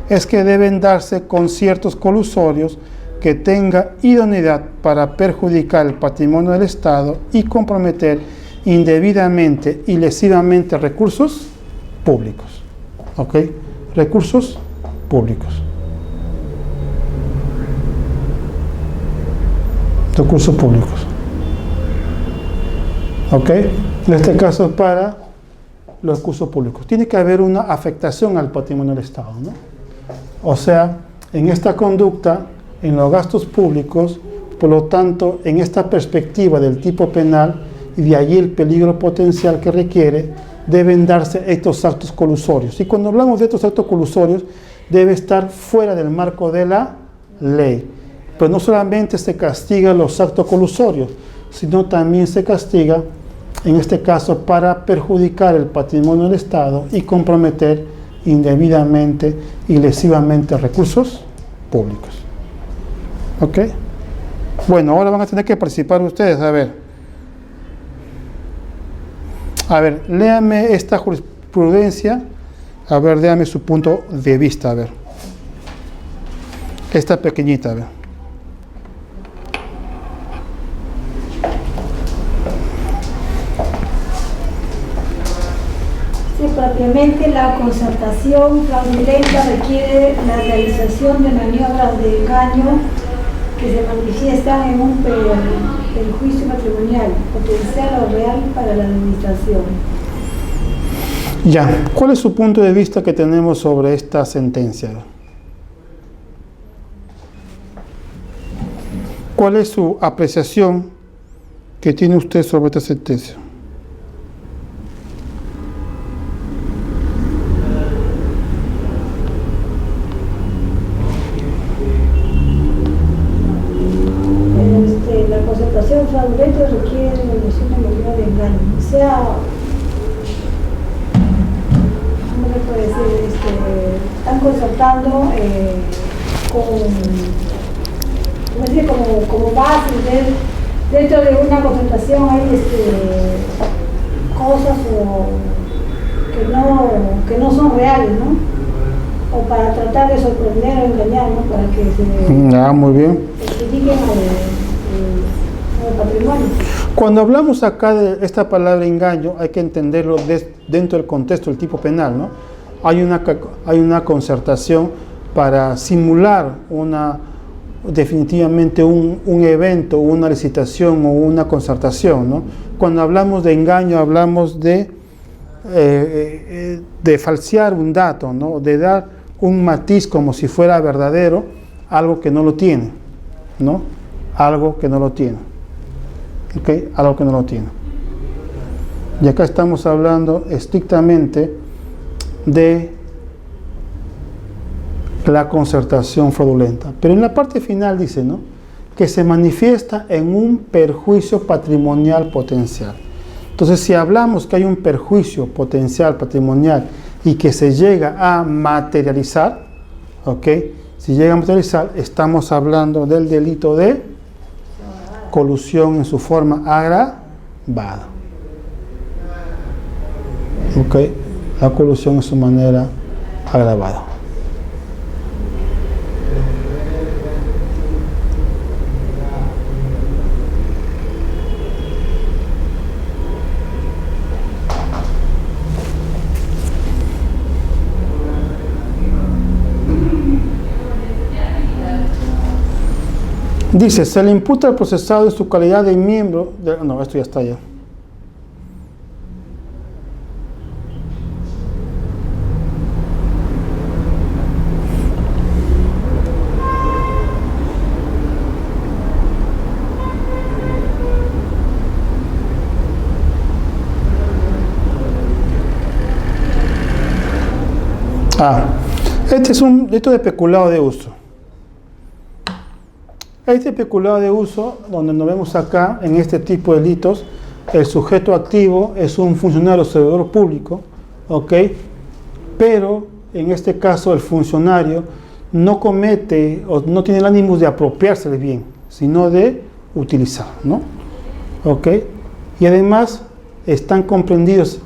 es que deben darse conciertos colusorios que tenga idoneidad para perjudicar el patrimonio del Estado y comprometer indebidamente y lesivamente recursos públicos. ¿Ok? Recursos públicos. Recursos públicos. ¿Ok? En este caso para los recursos públicos. Tiene que haber una afectación al patrimonio del Estado, ¿no? O sea, en esta conducta, en los gastos públicos, por lo tanto, en esta perspectiva del tipo penal y de allí el peligro potencial que requiere, deben darse estos actos colusorios. Y cuando hablamos de estos actos colusorios, debe estar fuera del marco de la ley. Pero no solamente se castiga los actos colusorios, sino también se castiga, en este caso, para perjudicar el patrimonio del Estado y comprometer indebidamente y lesivamente recursos públicos. ¿Ok? Bueno, ahora van a tener que participar ustedes. A ver, léame esta jurisprudencia. A ver, léame su punto de vista. A ver. Esta pequeñita, a ver. Sí, propiamente la concertación fraudulenta requiere la realización de maniobras de engaño que se manifiestan en un perjuicio patrimonial, potencial o real para la administración. Ya, ¿cuál es su punto de vista que tenemos sobre esta sentencia? ¿Cuál es su apreciación que tiene usted sobre esta sentencia? La concertación fraudulenta requiere la lesión de mayor de engaño. O sea, ¿cómo le puede decir? Están concertando como base dentro de una concertación hay cosas que no son reales, ¿no? O para tratar de sorprender o engañar, ¿no? Para que se Muy bien. perjudiquen al patrimonio. Cuando hablamos acá de esta palabra engaño, hay que entenderlo dentro del contexto del tipo penal, ¿no? Hay una concertación para simular definitivamente un evento, una licitación o una concertación, ¿no? Cuando hablamos de engaño, hablamos de falsear un dato, ¿no? De dar un matiz como si fuera verdadero, algo que no lo tiene, ¿no? Algo que no lo tiene. ¿Ok? Algo que no lo tiene. Y acá estamos hablando estrictamente de la concertación fraudulenta. Pero en la parte final dice, ¿no? Que se manifiesta en un perjuicio patrimonial potencial. Entonces, si hablamos que hay un perjuicio potencial patrimonial y que se llega a materializar, ¿ok? Si llega a materializar, estamos hablando del delito de colusión en su forma agravada. ¿Ok? La colusión en su manera agravada. Dice, se le imputa al procesado en su calidad de miembro de... No, esto ya está ya. Este es un delito de peculado de uso. Este peculado de uso, donde nos vemos acá, en este tipo de delitos, el sujeto activo es un funcionario o servidor público, ¿ok? Pero, en este caso, el funcionario no comete o no tiene el ánimo de apropiarse del bien, sino de utilizar, ¿no? ¿Ok? Y además, están comprendidos,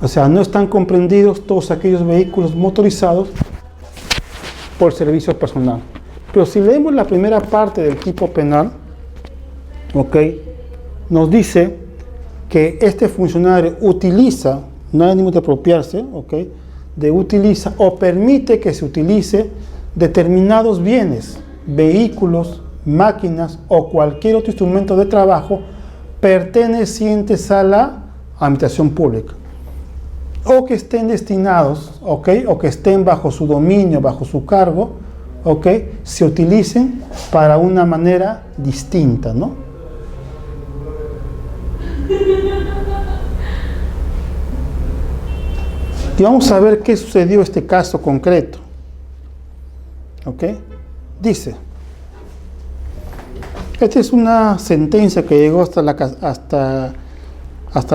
o sea, no están comprendidos todos aquellos vehículos motorizados por servicio personal. Pero si leemos la primera parte del tipo penal, ¿ok? Nos dice que este funcionario utiliza, no hay ánimo de apropiarse, ¿ok? Utiliza o permite que se utilice determinados bienes, vehículos, máquinas o cualquier otro instrumento de trabajo pertenecientes a la administración pública, o que estén destinados, ¿ok? O que estén bajo su dominio, bajo su cargo, ¿ok? Se utilicen para una manera distinta, ¿no? Y vamos a ver qué sucedió en este caso concreto, ¿ok? Dice, esta es una sentencia que llegó hasta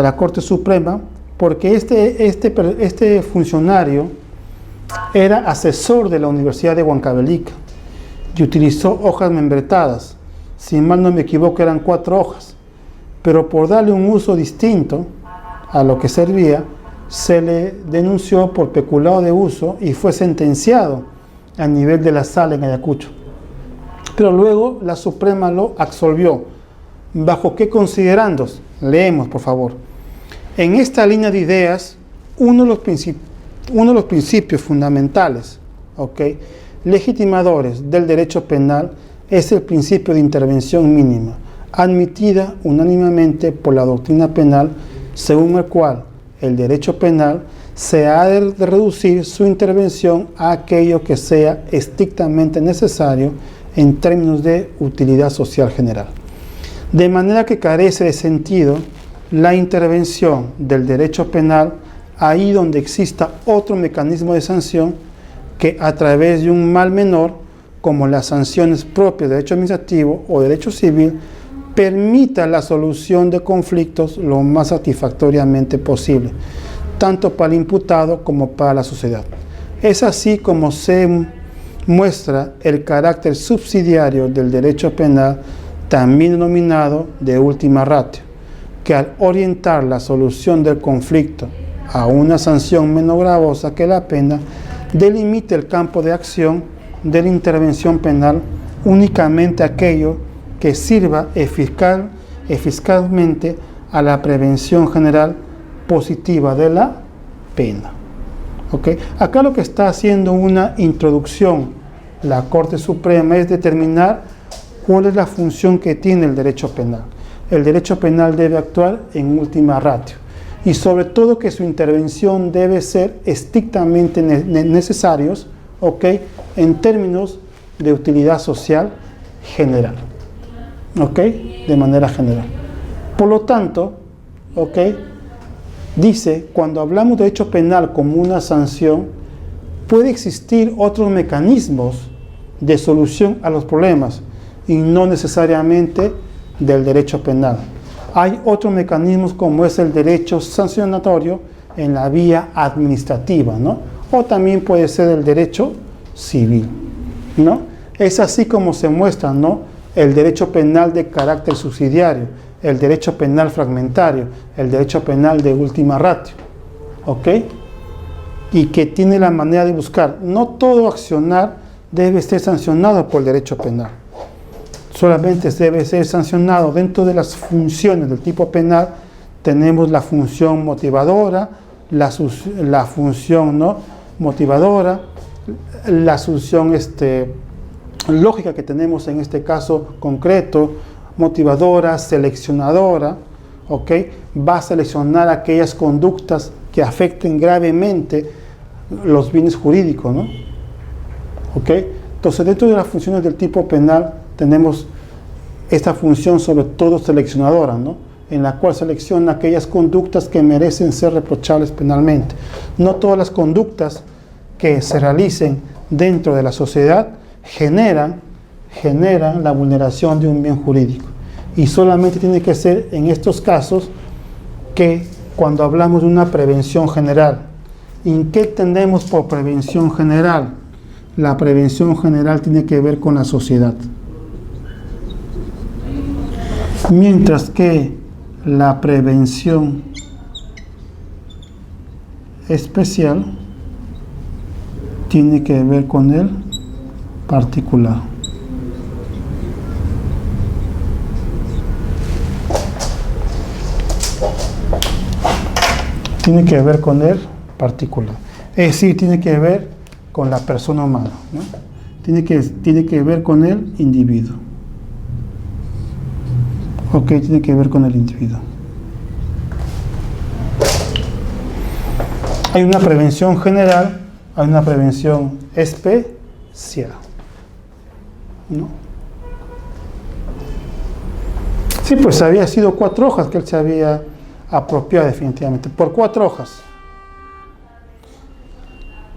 la Corte Suprema, porque este funcionario era asesor de la Universidad de Huancavelica y utilizó hojas membretadas. Si mal no me equivoco, eran 4 hojas. Pero por darle un uso distinto a lo que servía, se le denunció por peculado de uso y fue sentenciado a nivel de la sala en Ayacucho. Pero luego la Suprema lo absolvió. ¿Bajo qué considerandos? Leemos, por favor. En esta línea de ideas, uno de los principios fundamentales, ¿ok?, legitimadores del derecho penal es el principio de intervención mínima, admitida unánimemente por la doctrina penal, según el cual el derecho penal se ha de reducir su intervención a aquello que sea estrictamente necesario en términos de utilidad social general. De manera que carece de sentido la intervención del derecho penal ahí donde exista otro mecanismo de sanción que a través de un mal menor, como las sanciones propias de derecho administrativo o derecho civil, permita la solución de conflictos lo más satisfactoriamente posible, tanto para el imputado como para la sociedad. Es así como se muestra el carácter subsidiario del derecho penal, también denominado de última ratio, que al orientar la solución del conflicto a una sanción menos gravosa que la pena, delimita el campo de acción de la intervención penal únicamente aquello que sirva eficazmente a la prevención general positiva de la pena. ¿Okay? Acá lo que está haciendo una introducción la Corte Suprema es determinar cuál es la función que tiene el derecho penal. El derecho penal debe actuar en última ratio y sobre todo que su intervención debe ser estrictamente necesarios, ¿okay? En términos de utilidad social general, ¿okay? De manera general. Por lo tanto, ¿okay? Dice, cuando hablamos de derecho penal como una sanción, puede existir otros mecanismos de solución a los problemas y no necesariamente del derecho penal. Hay otros mecanismos como es el derecho sancionatorio en la vía administrativa, ¿no? O también puede ser el derecho civil, ¿no? Es así como se muestra, ¿no? El derecho penal de carácter subsidiario, el derecho penal fragmentario, el derecho penal de última ratio, ¿ok? Y que tiene la manera de buscar. No todo accionar debe ser sancionado por el derecho penal. Solamente debe ser sancionado dentro de las funciones del tipo penal. Tenemos la función motivadora, la función no motivadora, la función lógica que tenemos en este caso concreto, motivadora, seleccionadora, ¿ok? Va a seleccionar aquellas conductas que afecten gravemente los bienes jurídicos, ¿no? ¿Ok? Entonces, dentro de las funciones del tipo penal tenemos esta función sobre todo seleccionadora, ¿no? En la cual selecciona aquellas conductas que merecen ser reprochables penalmente. No todas las conductas que se realicen dentro de la sociedad generan la vulneración de un bien jurídico. Y solamente tiene que ser en estos casos que cuando hablamos de una prevención general. ¿En qué entendemos por prevención general? La prevención general tiene que ver con la sociedad. Mientras que la prevención especial tiene que ver con el particular. Tiene que ver con el particular. Es decir, tiene que ver con la persona humana, ¿no? Tiene que ver con el individuo. Ok, tiene que ver con el individuo. Hay una prevención general, hay una prevención especial, ¿no? Sí, pues había sido 4 hojas que él se había apropiado definitivamente, por 4 hojas.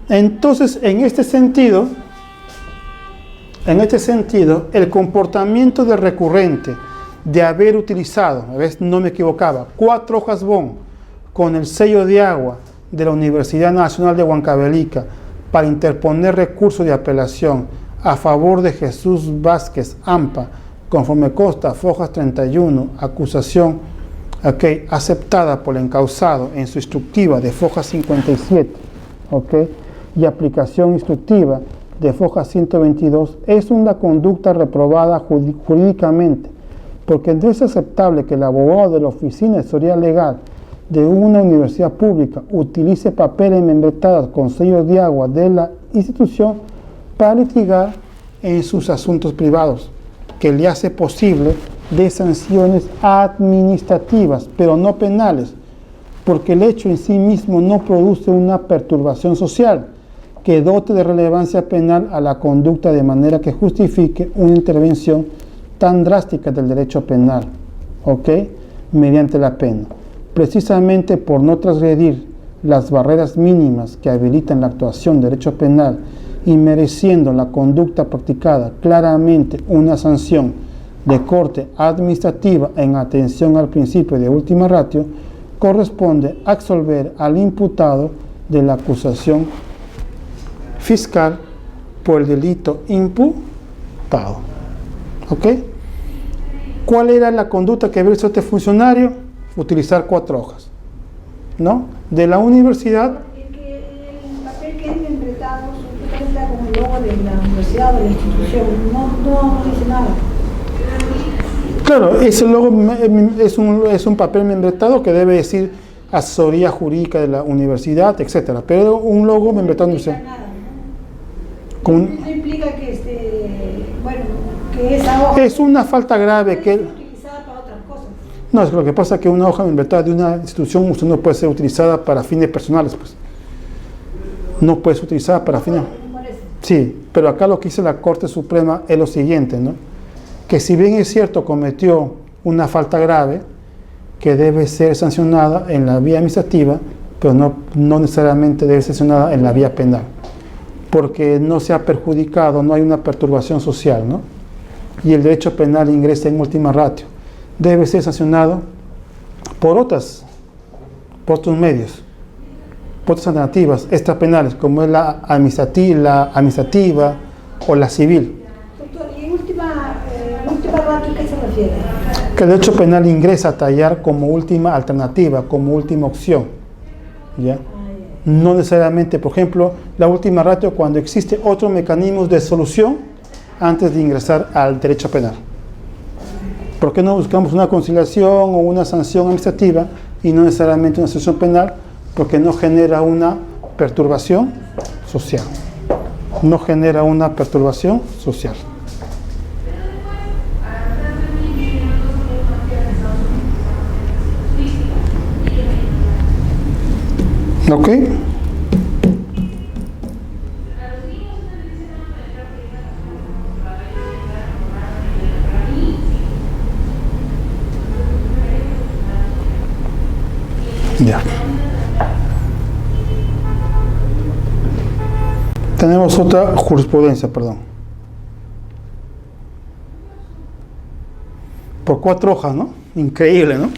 Entonces, en este sentido, el comportamiento del recurrente de haber utilizado, a veces no me equivocaba, 4 hojas BON con el sello de agua de la Universidad Nacional de Huancavelica para interponer recurso de apelación a favor de Jesús Vázquez Ampa, conforme consta Fojas 31, acusación aceptada por el encausado en su instructiva de Fojas 57, y aplicación instructiva de Fojas 122, es una conducta reprobada jurídicamente, porque no es aceptable que el abogado de la Oficina de Asesoría Legal de una universidad pública utilice papeles membretados con sellos de agua de la institución para litigar en sus asuntos privados, que le hace posible de sanciones administrativas, pero no penales, porque el hecho en sí mismo no produce una perturbación social que dote de relevancia penal a la conducta de manera que justifique una intervención tan drástica del derecho penal, ¿ok? Mediante la pena, precisamente por no transgredir las barreras mínimas que habilitan la actuación de derecho penal y mereciendo la conducta practicada claramente una sanción de corte administrativa en atención al principio de ultima ratio, corresponde absolver al imputado de la acusación fiscal por el delito imputado. ¿Ok? ¿Cuál era la conducta que había hecho este funcionario? Utilizar 4 hojas, ¿no? De la universidad. El papel que es membretado supuestamente está como el logo de la universidad o de la institución, no dice nada. Claro, ese logo es un papel membretado que debe decir asesoría jurídica de la universidad, etcétera. Pero un logo membretado no sé. No implica que que esa hoja es una falta grave que utilizada para otras cosas. No, es lo que pasa que una hoja membretada de una institución usted no puede ser utilizada para fines personales, pues. No puede ser utilizada para fines. Sí, pero acá lo que dice la Corte Suprema es lo siguiente, ¿no? Que si bien es cierto cometió una falta grave que debe ser sancionada en la vía administrativa, pero no necesariamente debe ser sancionada en la vía penal, porque no se ha perjudicado, no hay una perturbación social, ¿no? Y el derecho penal ingresa en última ratio. Debe ser sancionado por otros medios, por otras alternativas extrapenales, como es la administrativa o la civil. Doctor, ¿y en última ratio qué se refiere? Que el derecho penal ingresa a tallar como última alternativa, como última opción, ¿ya? No necesariamente, por ejemplo, la última ratio cuando existe otro mecanismo de solución antes de ingresar al derecho penal. ¿Por qué no buscamos una conciliación o una sanción administrativa y no necesariamente una sanción penal? Porque no genera una perturbación social. No genera una perturbación social. ¿Ok? Ya. Tenemos otra jurisprudencia, perdón. Por 4 hojas, ¿no? Increíble, ¿no?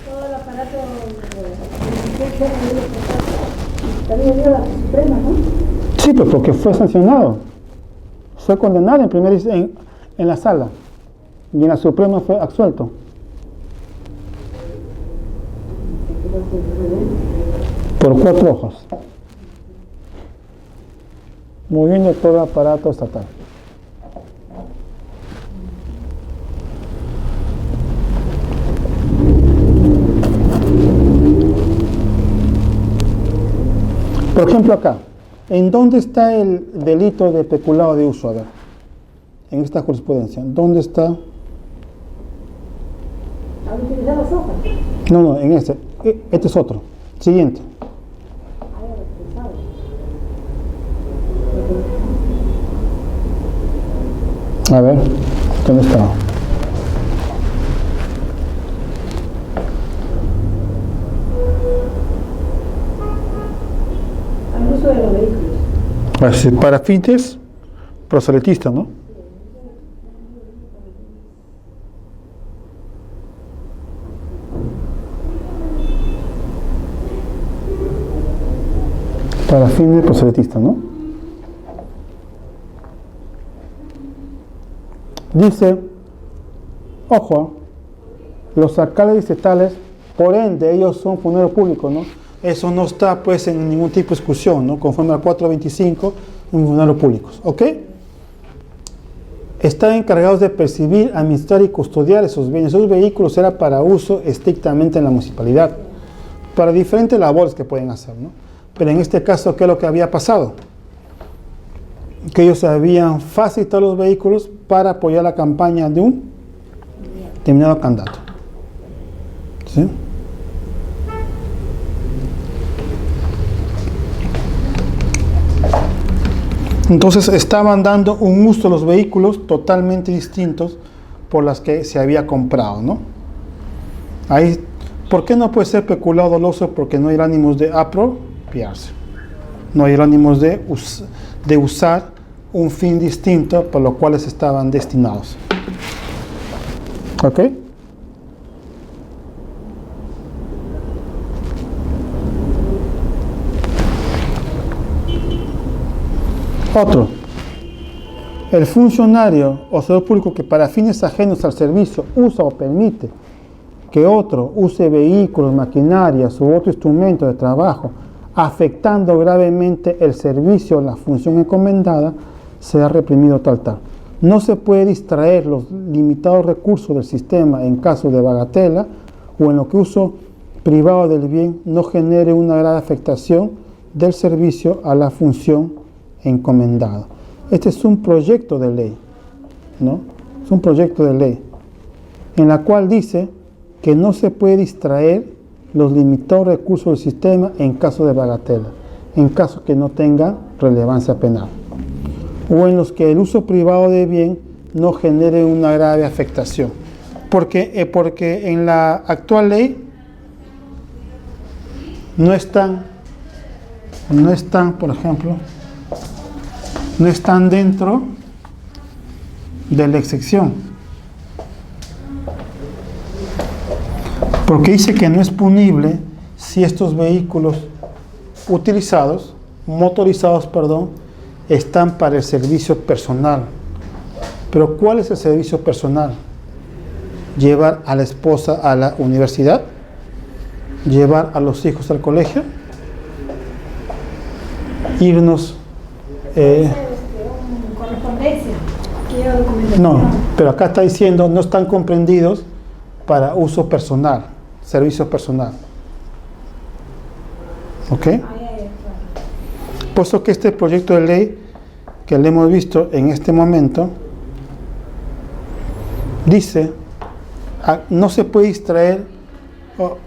Todo el aparato también dio la Suprema, ¿no? Sí, pues porque fue sancionado. Fue condenado en la sala. Y en la Suprema fue absuelto. Por 4 hojas. Moviendo todo el aparato estatal. Por ejemplo acá, ¿en dónde está el delito de peculado de uso? A ver, en esta jurisprudencia, ¿dónde está? ¿Han utilizado las hojas? No, en este es otro. Siguiente. A ver, ¿dónde está? Al uso de los vehículos. Para fines proselitistas, ¿no? Para fines proselitistas, ¿no? Dice, ojo, los alcaldes distritales, por ende, ellos son funcionarios públicos, ¿no? Eso no está, pues, en ningún tipo de discusión, ¿no? Conforme al 425, funcionarios públicos, ¿ok? Están encargados de percibir, administrar y custodiar esos bienes. Esos vehículos eran para uso estrictamente en la municipalidad, para diferentes labores que pueden hacer, ¿no? Pero en este caso, ¿qué es lo que había pasado? Que ellos habían facilitado los vehículos para apoyar la campaña de un determinado candidato. ¿Sí? Entonces estaban dando un uso a los vehículos totalmente distintos por las que se había comprado, ¿no? Ahí, ¿por qué no puede ser peculado doloso? Porque no hay ánimos de apropiarse. No hay ánimos de usar un fin distinto por lo cuales estaban destinados. ¿Ok? Otro. El funcionario o servidor público que para fines ajenos al servicio usa o permite que otro use vehículos, maquinarias u otro instrumento de trabajo, afectando gravemente el servicio o la función encomendada, será reprimido tal. No se puede distraer los limitados recursos del sistema en caso de bagatela o en lo que uso privado del bien no genere una grave afectación del servicio a la función encomendada. Este es un proyecto de ley, ¿no? Es un proyecto de ley en la cual dice que no se puede distraer los limitados recursos del sistema en caso de bagatela, en caso que no tenga relevancia penal, o en los que el uso privado de bien no genere una grave afectación. Porque en la actual ley no están, por ejemplo, no están dentro de la excepción. Porque dice que no es punible si estos vehículos motorizados, están para el servicio personal. Pero ¿cuál es el servicio personal? Llevar a la esposa a la universidad, llevar a los hijos al colegio, irnos correspondencia. No, pero acá está diciendo no están comprendidos para uso personal, servicio personal. ¿Ok? Por eso que este proyecto de ley que le hemos visto en este momento dice no se puede distraer o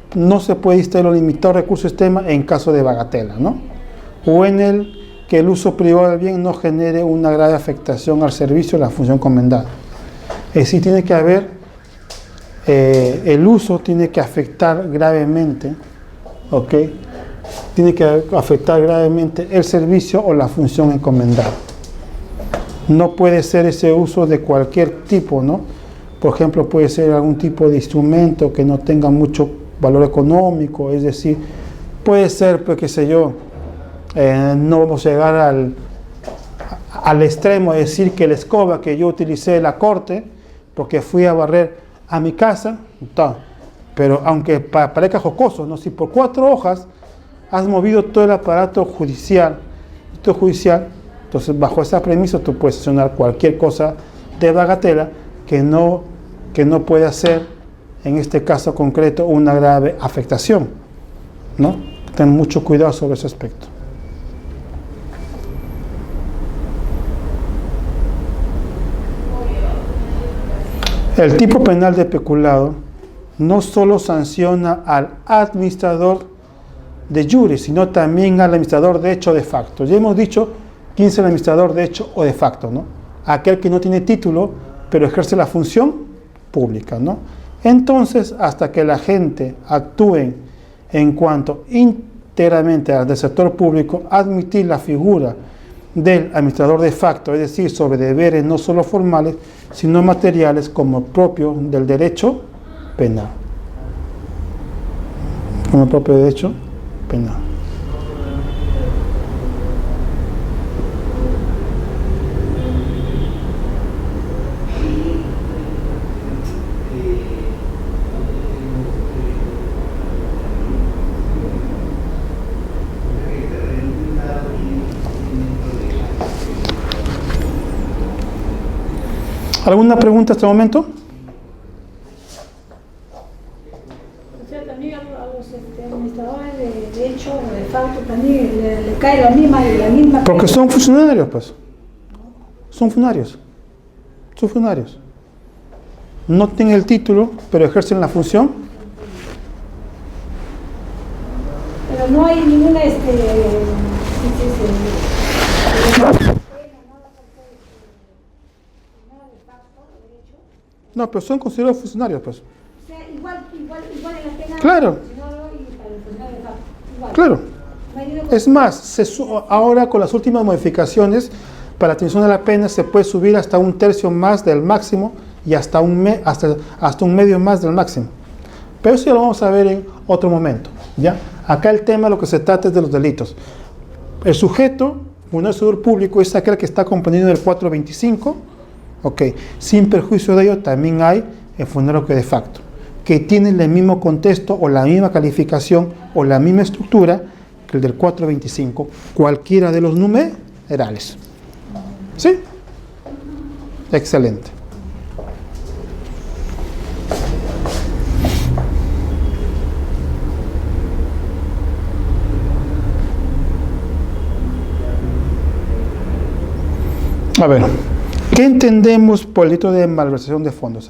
limitar recursos del sistema en caso de bagatela, ¿no? O en el que el uso privado del bien no genere una grave afectación al servicio o la función encomendada. Es decir, tiene que haber el uso tiene que afectar gravemente, ¿ok? Tiene que afectar gravemente el servicio o la función encomendada. No puede ser ese uso de cualquier tipo, ¿no? Por ejemplo, puede ser algún tipo de instrumento que no tenga mucho valor económico, es decir, puede ser, pues, qué sé yo, no vamos a llegar al extremo de decir que la escoba que yo utilicé en la corte, porque fui a barrer a mi casa, pero aunque parezca jocoso, ¿no? Si por 4 hojas has movido todo el aparato judicial, entonces bajo esa premisa tú puedes accionar cualquier cosa de bagatela que no pueda ser, en este caso concreto, una grave afectación, ¿no? Ten mucho cuidado sobre ese aspecto. El tipo penal de peculado no solo sanciona al administrador de jure, sino también al administrador de hecho o de facto. Ya hemos dicho quién es el administrador de hecho o de facto, ¿no? Aquel que no tiene título, pero ejerce la función pública, ¿no? Entonces, hasta que la gente actúe en cuanto íntegramente al del sector público, admitir la figura del administrador de facto, es decir, sobre deberes no solo formales, sino materiales como propio del derecho penal. Como propio derecho penal. ¿Alguna pregunta hasta el momento? O sea, también a los administradores de hecho o de facto también le cae la misma Porque son funcionarios, pues. Son funcionarios. No tienen el título, pero ejercen la función. Pero no hay ninguna No, pero son considerados funcionarios, pues. O sea, igual en la pena. Claro. Y para el funcionario de facto. Igual. Claro. No hay ninguna Es más, ahora con las últimas modificaciones, para la atención de la pena se puede subir hasta 1/3 más del máximo y hasta un medio más del máximo. Pero eso ya lo vamos a ver en otro momento, ¿ya? Acá el tema, lo que se trata es de los delitos. El sujeto, un servidor público, es aquel que está comprendido en el 425, ok. Sin perjuicio de ello, también hay el funcionario que de facto, que tiene el mismo contexto o la misma calificación o la misma estructura que el del 425, cualquiera de los numerales. ¿Sí? Excelente. A ver, ¿qué entendemos por el delito de malversación de fondos?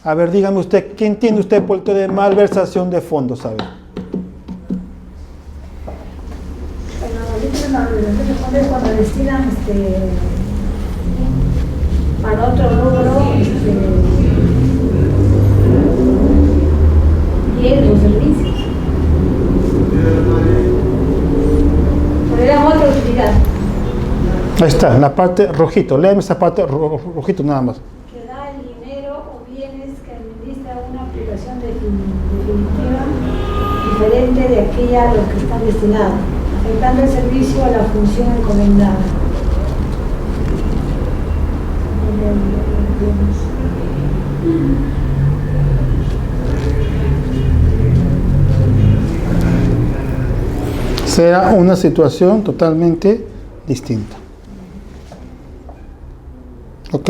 A ver, dígame usted, ¿qué entiende usted por el delito de malversación de fondos? Bueno, el delito de malversación de fondos es cuando destinan para otro rubro bienes o servicios. Pero era otra utilidad. Ahí está, la parte rojito, léeme esa parte rojito nada más. Que da el dinero o bienes que administra una aplicación definitiva diferente de aquella a los que están destinados, afectando el servicio a la función encomendada. Será una situación totalmente distinta. ¿Ok?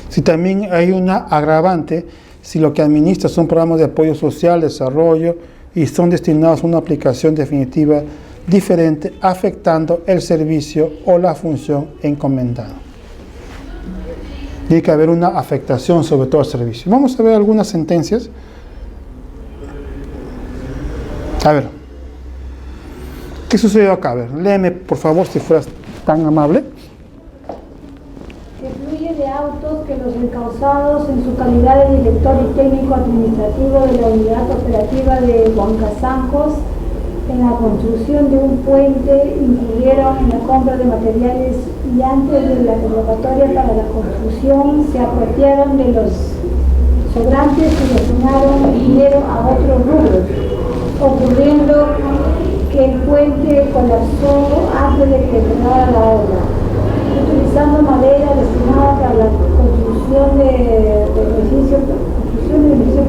Si también hay una agravante, si lo que administra son programas de apoyo social, desarrollo, y son destinados a una aplicación definitiva diferente, afectando el servicio o la función encomendada. Tiene que haber una afectación sobre todo el servicio. Vamos a ver algunas sentencias. A ver. ¿Qué sucedió acá? A ver, léeme, por favor, si fueras tan amable. Que fluye de autos que los encausados en su calidad de director y técnico administrativo de la unidad operativa de Huancazancos en la construcción de un puente incurrieron en la compra de materiales y antes de la convocatoria para la construcción se apropiaron de los sobrantes y destinaron dinero a otros rubros, ocurriendo que el puente colapsó antes de que terminara la obra, utilizando madera destinada para la construcción de edificio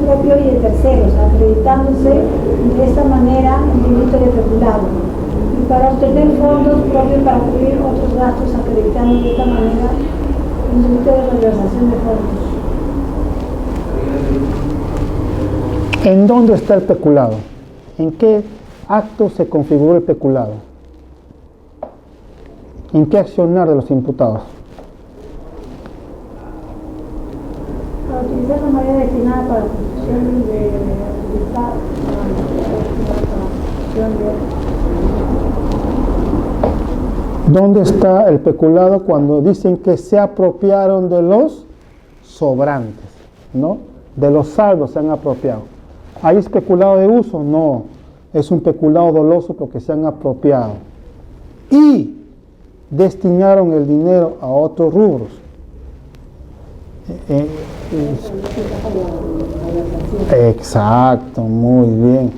propio y de terceros, acreditándose de esta manera el delito de peculado, y para obtener fondos propios para cubrir otros gastos, acreditando de esta manera el delito de malversación de fondos. ¿En dónde está el peculado? ¿En qué acto se configuró el peculado? ¿En qué accionar de los imputados? Para utilizar la madera destinada para la construcción de ¿Dónde está el peculado cuando dicen que se apropiaron de los sobrantes? ¿No? De los saldos se han apropiado. ¿Hay peculado de uso? No. Es un peculado doloso porque se han apropiado. Y destinaron el dinero a otros rubros. Exacto, muy bien.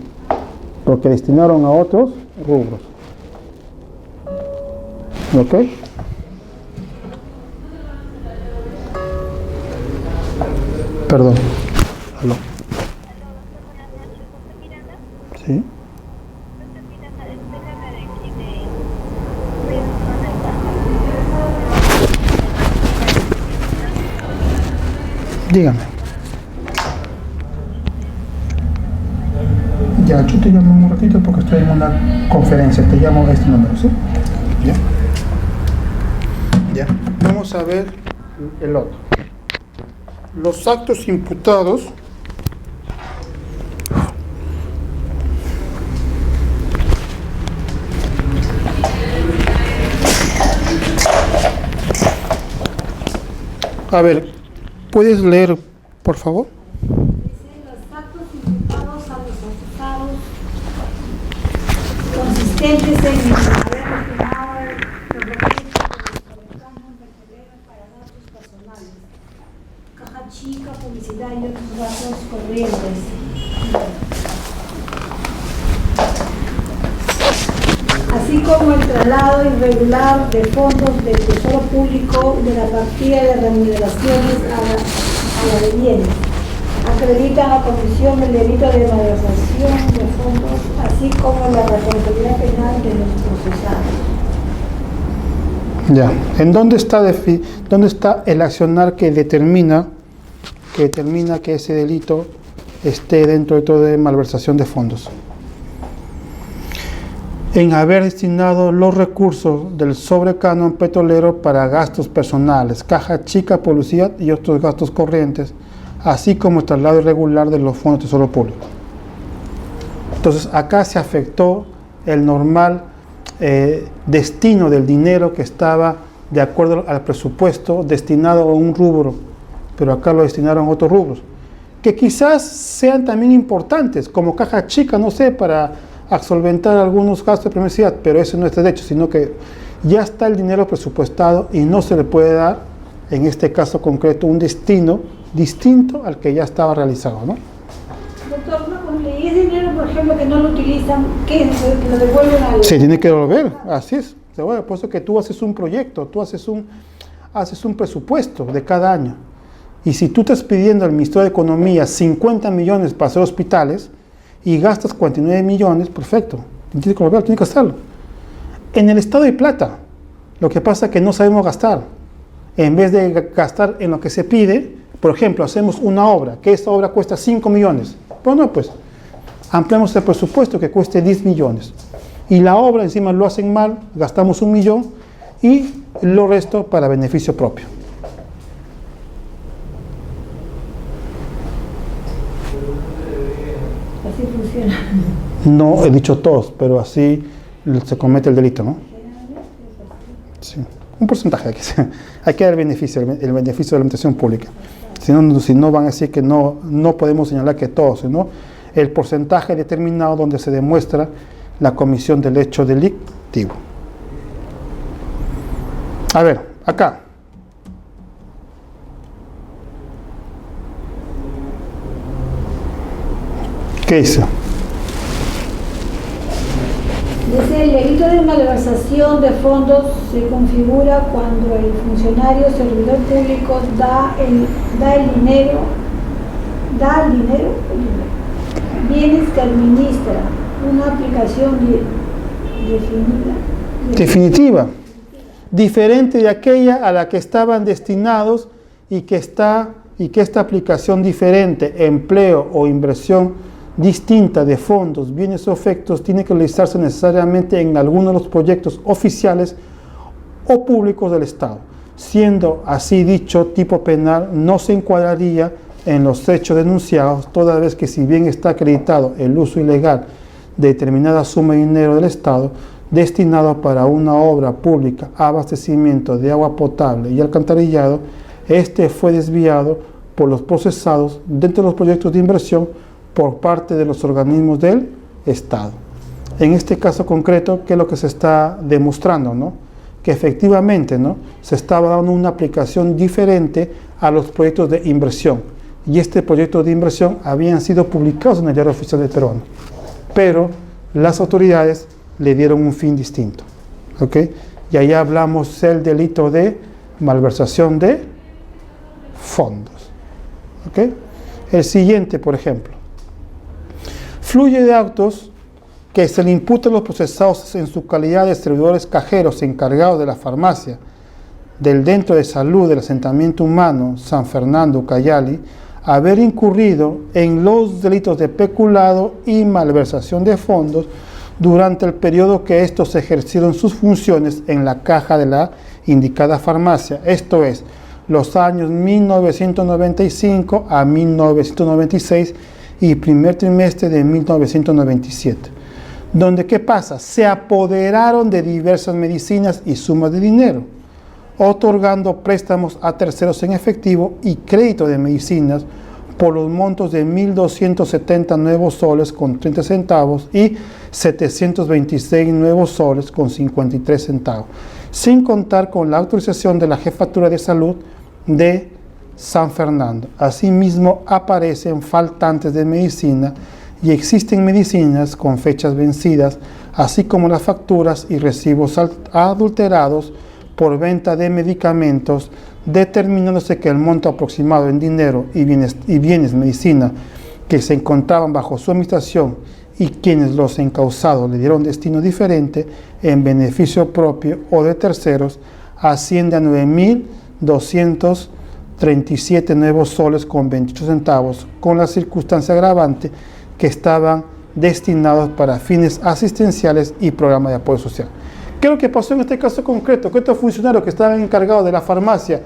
Porque destinaron a otros rubros. ¿Ok? Perdón. Aló. ¿Sí? Dígame. Ya, yo te llamo un ratito porque estoy en una conferencia. Te llamo a este número, ¿sí? Ya. Ya. Vamos a ver el otro. Los actos imputados a ver, puedes leer, por favor? Dice, los actos imputados a los acusados consistentes en haber destinado los recursos de los sobrecargos petroleros para gastos personales, caja chica, publicidad y otros gastos corrientes. Así como el traslado irregular de fondos del Tesoro Público de la partida de remuneraciones a la de bienes. Acredita la comisión del delito de malversación de fondos, así como la responsabilidad penal de los procesados. Ya. ¿En dónde está el accionar que determina que ese delito esté dentro de todo de malversación de fondos? En haber destinado los recursos del sobrecanon petrolero para gastos personales, caja chica, publicidad y otros gastos corrientes, así como el traslado irregular de los fondos de tesoro público. Entonces, acá se afectó el normal destino del dinero que estaba de acuerdo al presupuesto destinado a un rubro, pero acá lo destinaron a otros rubros, que quizás sean también importantes, como caja chica, no sé, para a solventar algunos gastos de publicidad, pero eso no es derecho, sino que ya está el dinero presupuestado y no se le puede dar, en este caso concreto, un destino distinto al que ya estaba realizado, ¿no? Doctor, y ese dinero, por ejemplo, que no lo utilizan, ¿qué? ¿Lo devuelven al...? Se tiene que devolver, así es. Por eso que tú haces un proyecto, tú haces un presupuesto de cada año. Y si tú estás pidiendo al Ministerio de Economía 50 millones para hacer hospitales, y gastas 49 millones, perfecto, tienes que hacerlo. En el estado de plata, lo que pasa es que no sabemos gastar. En vez de gastar en lo que se pide, por ejemplo, hacemos una obra, que esta obra cuesta 5 millones. Pero no, pues, ampliamos el presupuesto que cueste 10 millones. Y la obra encima lo hacen mal, gastamos 1 millón y lo resto para beneficio propio. Así funciona. No he dicho todos, pero así se comete el delito, ¿no? Sí. Un porcentaje hay que dar el beneficio de la administración pública. Si no van a decir que no podemos señalar que todos, sino el porcentaje determinado donde se demuestra la comisión del hecho delictivo. A ver, acá. ¿Qué dice? Dice, el delito de malversación de fondos se configura cuando el funcionario servidor público da al dinero, bienes que administra, una aplicación definitiva, diferente de aquella a la que estaban destinados y que esta aplicación diferente, empleo o inversión distinta de fondos, bienes o efectos tiene que realizarse necesariamente en alguno de los proyectos oficiales o públicos del Estado. Siendo así dicho tipo penal, no se encuadraría en los hechos denunciados, toda vez que si bien está acreditado el uso ilegal de determinada suma de dinero del Estado destinado para una obra pública, abastecimiento de agua potable y alcantarillado, este fue desviado por los procesados dentro de los proyectos de inversión por parte de los organismos del Estado. En este caso concreto, ¿qué es lo que se está demostrando, no? Que efectivamente, ¿no?, se estaba dando una aplicación diferente a los proyectos de inversión. Y este proyecto de inversión habían sido publicados en el Diario Oficial del Perú, pero las autoridades le dieron un fin distinto. ¿Ok? Y ahí hablamos del delito de malversación de fondos. ¿Ok? El siguiente, por ejemplo. Fluye de actos que se le imputan a los procesados en su calidad de servidores cajeros encargados de la farmacia del Centro de Salud del asentamiento humano San Fernando, Ucayali, haber incurrido en los delitos de peculado y malversación de fondos durante el periodo que estos ejercieron sus funciones en la caja de la indicada farmacia, esto es, los años 1995 a 1996 y primer trimestre de 1997, donde, ¿qué pasa? Se apoderaron de diversas medicinas y sumas de dinero, otorgando préstamos a terceros en efectivo y crédito de medicinas por los montos de 1.270 nuevos soles con 30 centavos y 726 nuevos soles con 53 centavos, sin contar con la autorización de la Jefatura de Salud de San Fernando. Asimismo, aparecen faltantes de medicina y existen medicinas con fechas vencidas, así como las facturas y recibos adulterados por venta de medicamentos, determinándose que el monto aproximado en dinero y bienes medicina que se encontraban bajo su administración y quienes los encausados le dieron destino diferente en beneficio propio o de terceros, asciende a 9.237 nuevos soles con 28 centavos, con la circunstancia agravante que estaban destinados para fines asistenciales y programas de apoyo social. ¿Qué es lo que pasó en este caso concreto? Que estos funcionarios que estaban encargados de la farmacia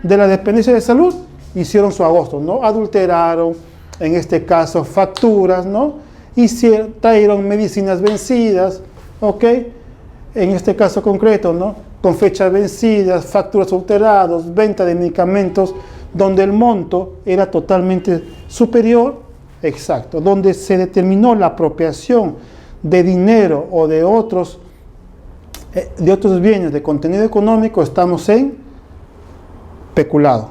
de la dependencia de salud hicieron su agosto, ¿no? Adulteraron, en este caso, facturas, ¿no? Trajeron medicinas vencidas, ¿ok? En este caso concreto, ¿no? Con fechas vencidas, facturas adulteradas, venta de medicamentos, donde el monto era totalmente superior, exacto, donde se determinó la apropiación de dinero o de otros bienes de contenido económico, estamos en peculado,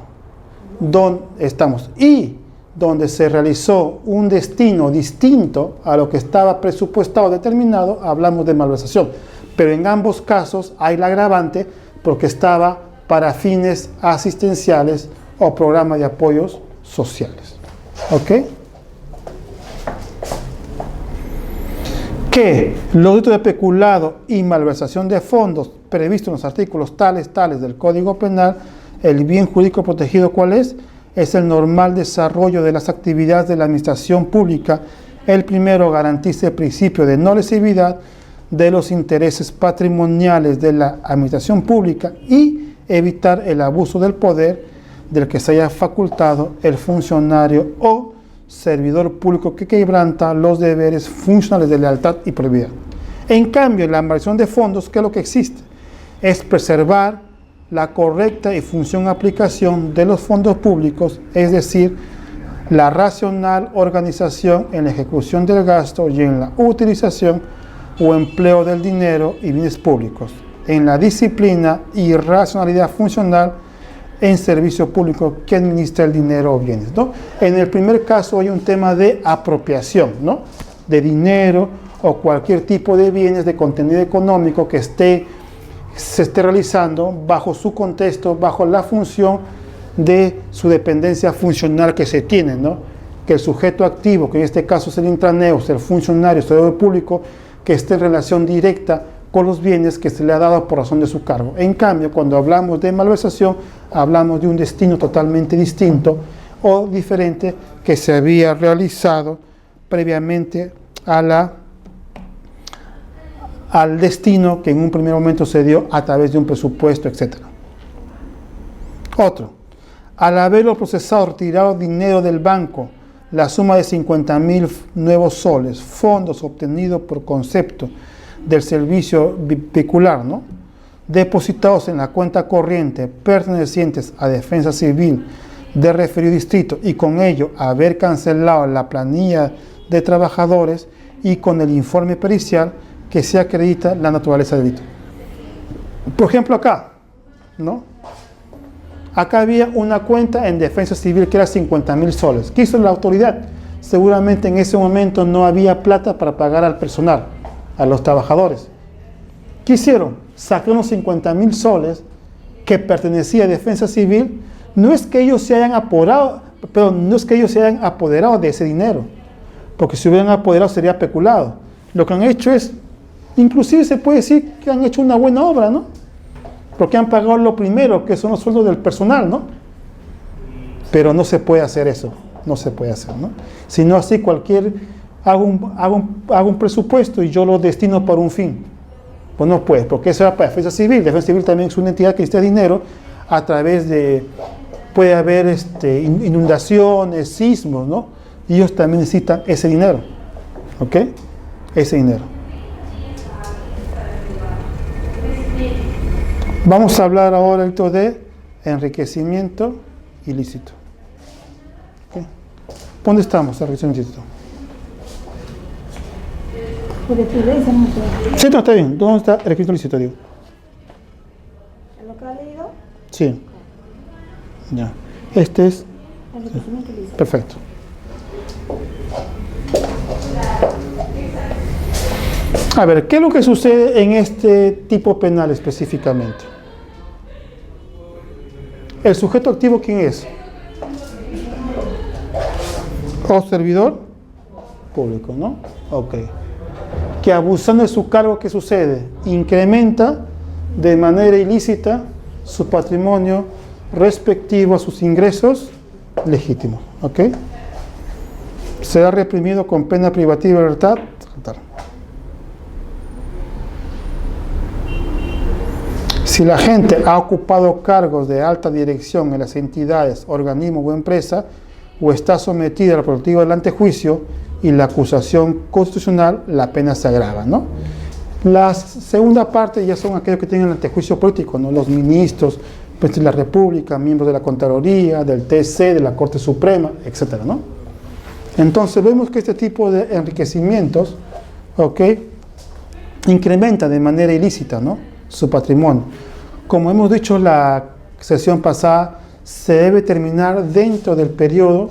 donde estamos, y donde se realizó un destino distinto a lo que estaba presupuestado, determinado, hablamos de malversación. Pero en ambos casos hay la agravante porque estaba para fines asistenciales o programas de apoyos sociales. ¿Ok? Que los delitos de peculado y malversación de fondos previstos en los artículos tales del Código Penal, el bien jurídico protegido, ¿cuál es? Es el normal desarrollo de las actividades de la administración pública. El primero garantiza el principio de no lesividad de los intereses patrimoniales de la administración pública y evitar el abuso del poder del que se haya facultado el funcionario o servidor público que quebranta los deberes funcionales de lealtad y probidad. En cambio, la malversación de fondos, ¿qué es lo que existe? Es preservar la correcta y función aplicación de los fondos públicos, es decir, la racional organización en la ejecución del gasto y en la utilización o empleo del dinero y bienes públicos, en la disciplina y racionalidad funcional en servicio público que administra el dinero o bienes, ¿no? En el primer caso hay un tema de apropiación, ¿no? De dinero o cualquier tipo de bienes de contenido económico que se esté realizando bajo su contexto, bajo la función de su dependencia funcional que se tiene, ¿no? Que el sujeto activo, que en este caso es el intraneus, el funcionario, el servidor público, que esté en relación directa con los bienes que se le ha dado por razón de su cargo. En cambio, cuando hablamos de malversación, hablamos de un destino totalmente distinto o diferente que se había realizado previamente al destino que en un primer momento se dio a través de un presupuesto, etc. Otro, al haberlo procesado, retirado dinero del banco, la suma de 50.000 nuevos soles, fondos obtenidos por concepto del servicio pecular, ¿no? Depositados en la cuenta corriente pertenecientes a Defensa Civil de referido distrito y con ello haber cancelado la planilla de trabajadores y con el informe pericial que se acredita la naturaleza del delito. Por ejemplo acá, ¿no? Acá había una cuenta en Defensa Civil que era 50.000 soles. ¿Qué hizo la autoridad? Seguramente en ese momento no había plata para pagar al personal, a los trabajadores. ¿Qué hicieron? Sacaron 50.000 soles que pertenecía a Defensa Civil. No es que ellos se hayan apoderado de ese dinero, porque si hubieran apoderado sería peculado. Lo que han hecho es, inclusive se puede decir que han hecho una buena obra, ¿no? Porque han pagado lo primero, que son los sueldos del personal, ¿no? Pero no se puede hacer eso, no se puede hacer, ¿no? Si no así hago un presupuesto y yo lo destino para un fin. Pues no puede, porque eso era para Defensa Civil. Defensa Civil también es una entidad que necesita dinero a través de, puede haber inundaciones, sismos, ¿no? Y ellos también necesitan ese dinero, ¿ok? Ese dinero. Vamos a hablar ahora de enriquecimiento ilícito. ¿Okay? ¿Dónde estamos? Enriquecimiento ilícito. Jurisprudencia no sé. Sí, no, está bien. ¿Dónde está enriquecimiento ilícito, digo? ¿En lo que ha leído? Sí. Ya. Este es... Enriquecimiento ilícito. Perfecto. A ver, ¿qué es lo que sucede en este tipo penal específicamente? ¿El sujeto activo quién es? ¿O servidor público, no? Ok. Que abusando de su cargo, ¿qué sucede? Incrementa de manera ilícita su patrimonio respectivo a sus ingresos legítimos, ¿ok? Será reprimido con pena privativa de libertad. Si la gente ha ocupado cargos de alta dirección en las entidades, organismos o empresas, o está sometida a la prerrogativa del antejuicio y la acusación constitucional, la pena se agrava, ¿no? La segunda parte ya son aquellos que tienen el antejuicio político, ¿no? Los ministros, presidente de la República, miembros de la Contraloría, del TC, de la Corte Suprema, etcétera, ¿no? Entonces vemos que este tipo de enriquecimientos, ¿ok?, incrementa de manera ilícita, ¿no?, su patrimonio. Como hemos dicho en la sesión pasada, se debe terminar dentro del periodo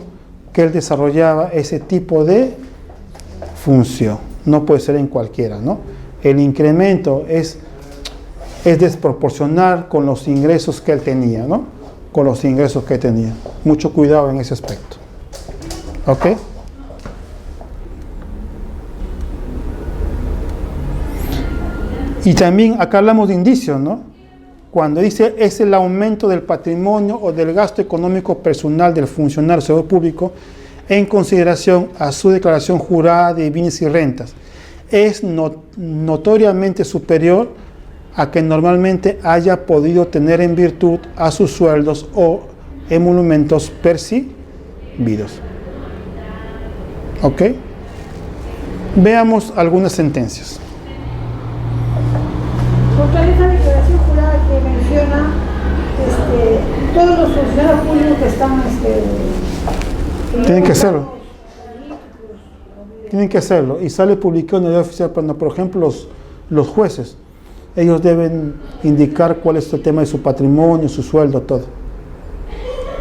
que él desarrollaba ese tipo de función. No puede ser en cualquiera, ¿no? El incremento es desproporcional con los ingresos que él tenía, ¿no? Con los ingresos que tenía. Mucho cuidado en ese aspecto. ¿Ok? Y también acá hablamos de indicios, ¿no? Cuando dice es el aumento del patrimonio o del gasto económico personal del funcionario servidor público en consideración a su declaración jurada de bienes y rentas, es notoriamente superior a que normalmente haya podido tener en virtud a sus sueldos o emolumentos percibidos. ¿Ok? Veamos algunas sentencias. Contra esa declaración jurada que menciona, todos los funcionarios públicos que están... tienen que hacerlo. Tienen que hacerlo. Y sale publicado en el diario oficial cuando, por ejemplo, los jueces, ellos deben indicar cuál es el tema de su patrimonio, su sueldo, todo.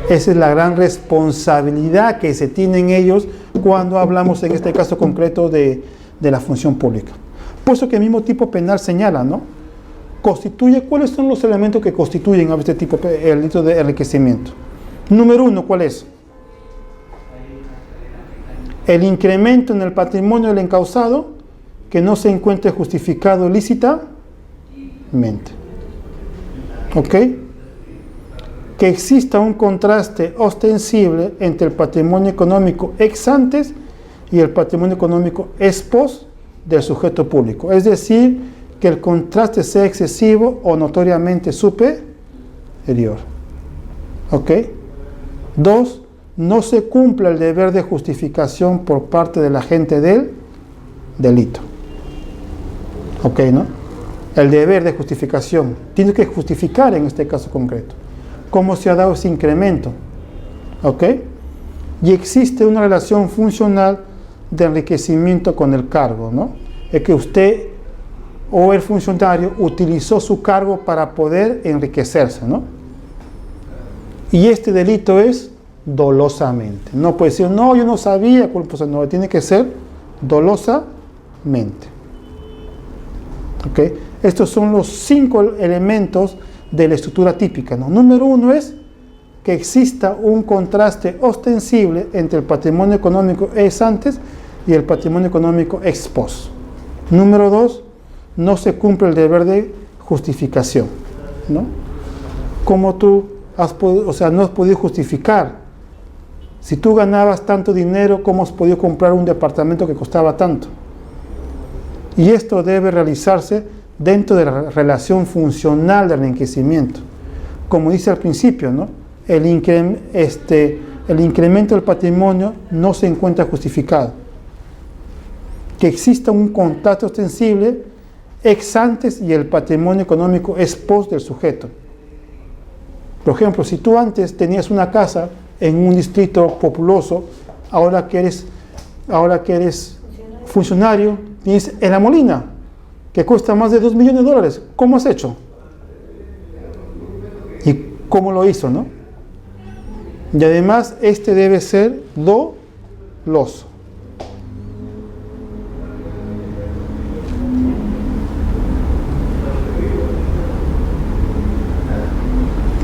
Esa es la gran responsabilidad que se tienen ellos cuando hablamos, en este caso concreto, de la función pública. Puesto que el mismo tipo penal señala, ¿no? Constituye, ¿cuáles son los elementos que constituyen a este tipo el delito de enriquecimiento? Número uno, ¿cuál es? El incremento en el patrimonio del encausado que no se encuentre justificado lícitamente. ¿Ok? Que exista un contraste ostensible entre el patrimonio económico ex antes y el patrimonio económico ex post del sujeto público. Es decir, que el contraste sea excesivo o notoriamente superior. ¿Ok? 2. No se cumpla el deber de justificación por parte del agente del delito. ¿Ok, no? El deber de justificación. Tiene que justificar en este caso concreto cómo se ha dado ese incremento. ¿Ok? Y existe una relación funcional de enriquecimiento con el cargo, ¿no? Es que usted o el funcionario utilizó su cargo para poder enriquecerse, ¿no? Y este delito es dolosamente. No puede decir, no, yo no sabía, pues no, tiene que ser dolosamente. ¿Ok? Estos son los 5 elementos de la estructura típica, ¿no? Número 1 es que exista un contraste ostensible entre el patrimonio económico ex antes y el patrimonio económico ex post. Número 2, no se cumple el deber de justificación, ¿no? Como tú has podido, o sea, no has podido justificar. Si tú ganabas tanto dinero, ¿cómo has podido comprar un departamento que costaba tanto? Y esto debe realizarse dentro de la relación funcional del enriquecimiento. Como dice al principio, ¿no? El incremento del patrimonio no se encuentra justificado. Que exista un contraste ostensible ex antes y el patrimonio económico ex post del sujeto. Por ejemplo, si tú antes tenías una casa en un distrito populoso, ahora que eres funcionario, tienes en La Molina, que cuesta más de $2 millones. ¿Cómo has hecho? ¿Y cómo lo hizo, no? Y además, este debe ser doloso.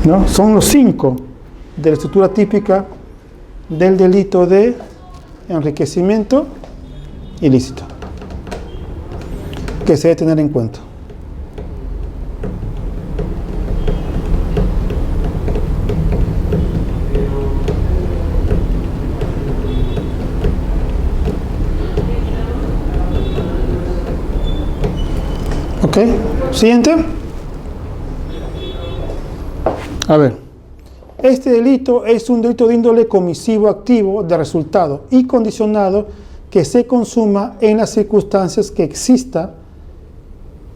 ¿No? Son los 5 de la estructura típica del delito de enriquecimiento ilícito, que se debe tener en cuenta. Ok, siguiente. A ver, este delito es un delito de índole comisivo activo de resultado y condicionado que se consuma en las circunstancias que exista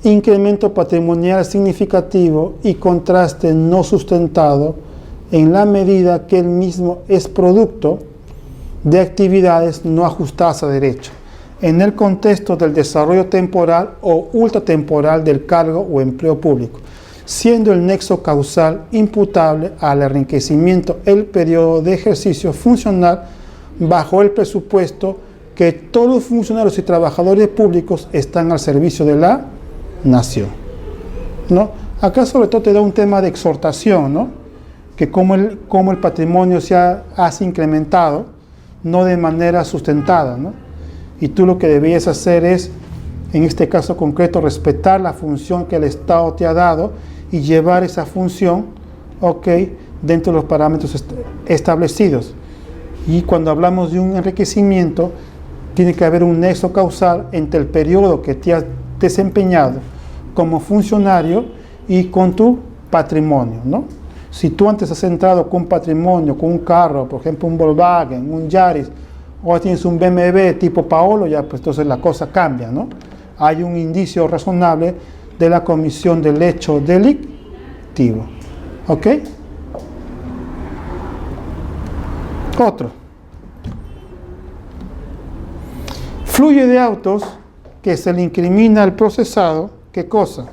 incremento patrimonial significativo y contraste no sustentado en la medida que el mismo es producto de actividades no ajustadas a derecho, en el contexto del desarrollo temporal o ultratemporal del cargo o empleo público, siendo el nexo causal imputable al enriquecimiento el periodo de ejercicio funcional bajo el presupuesto que todos los funcionarios y trabajadores públicos están al servicio de la nación, ¿no? Acá sobre todo te da un tema de exhortación, ¿no? Que como el patrimonio se hace incrementado, no de manera sustentada, ¿no? Y tú lo que debías hacer es, en este caso concreto, respetar la función que el Estado te ha dado y llevar esa función, ok, dentro de los parámetros establecidos. Y cuando hablamos de un enriquecimiento, tiene que haber un nexo causal entre el periodo que te has desempeñado como funcionario y con tu patrimonio, ¿no? Si tú antes has entrado con un patrimonio, con un carro, por ejemplo un Volkswagen, un Yaris, o tienes un BMW tipo Paolo, ya pues entonces la cosa cambia, ¿no? Hay un indicio razonable de la comisión del hecho delictivo. ¿Ok? Otro. Fluye de autos que se le incrimina al procesado, ¿qué cosa?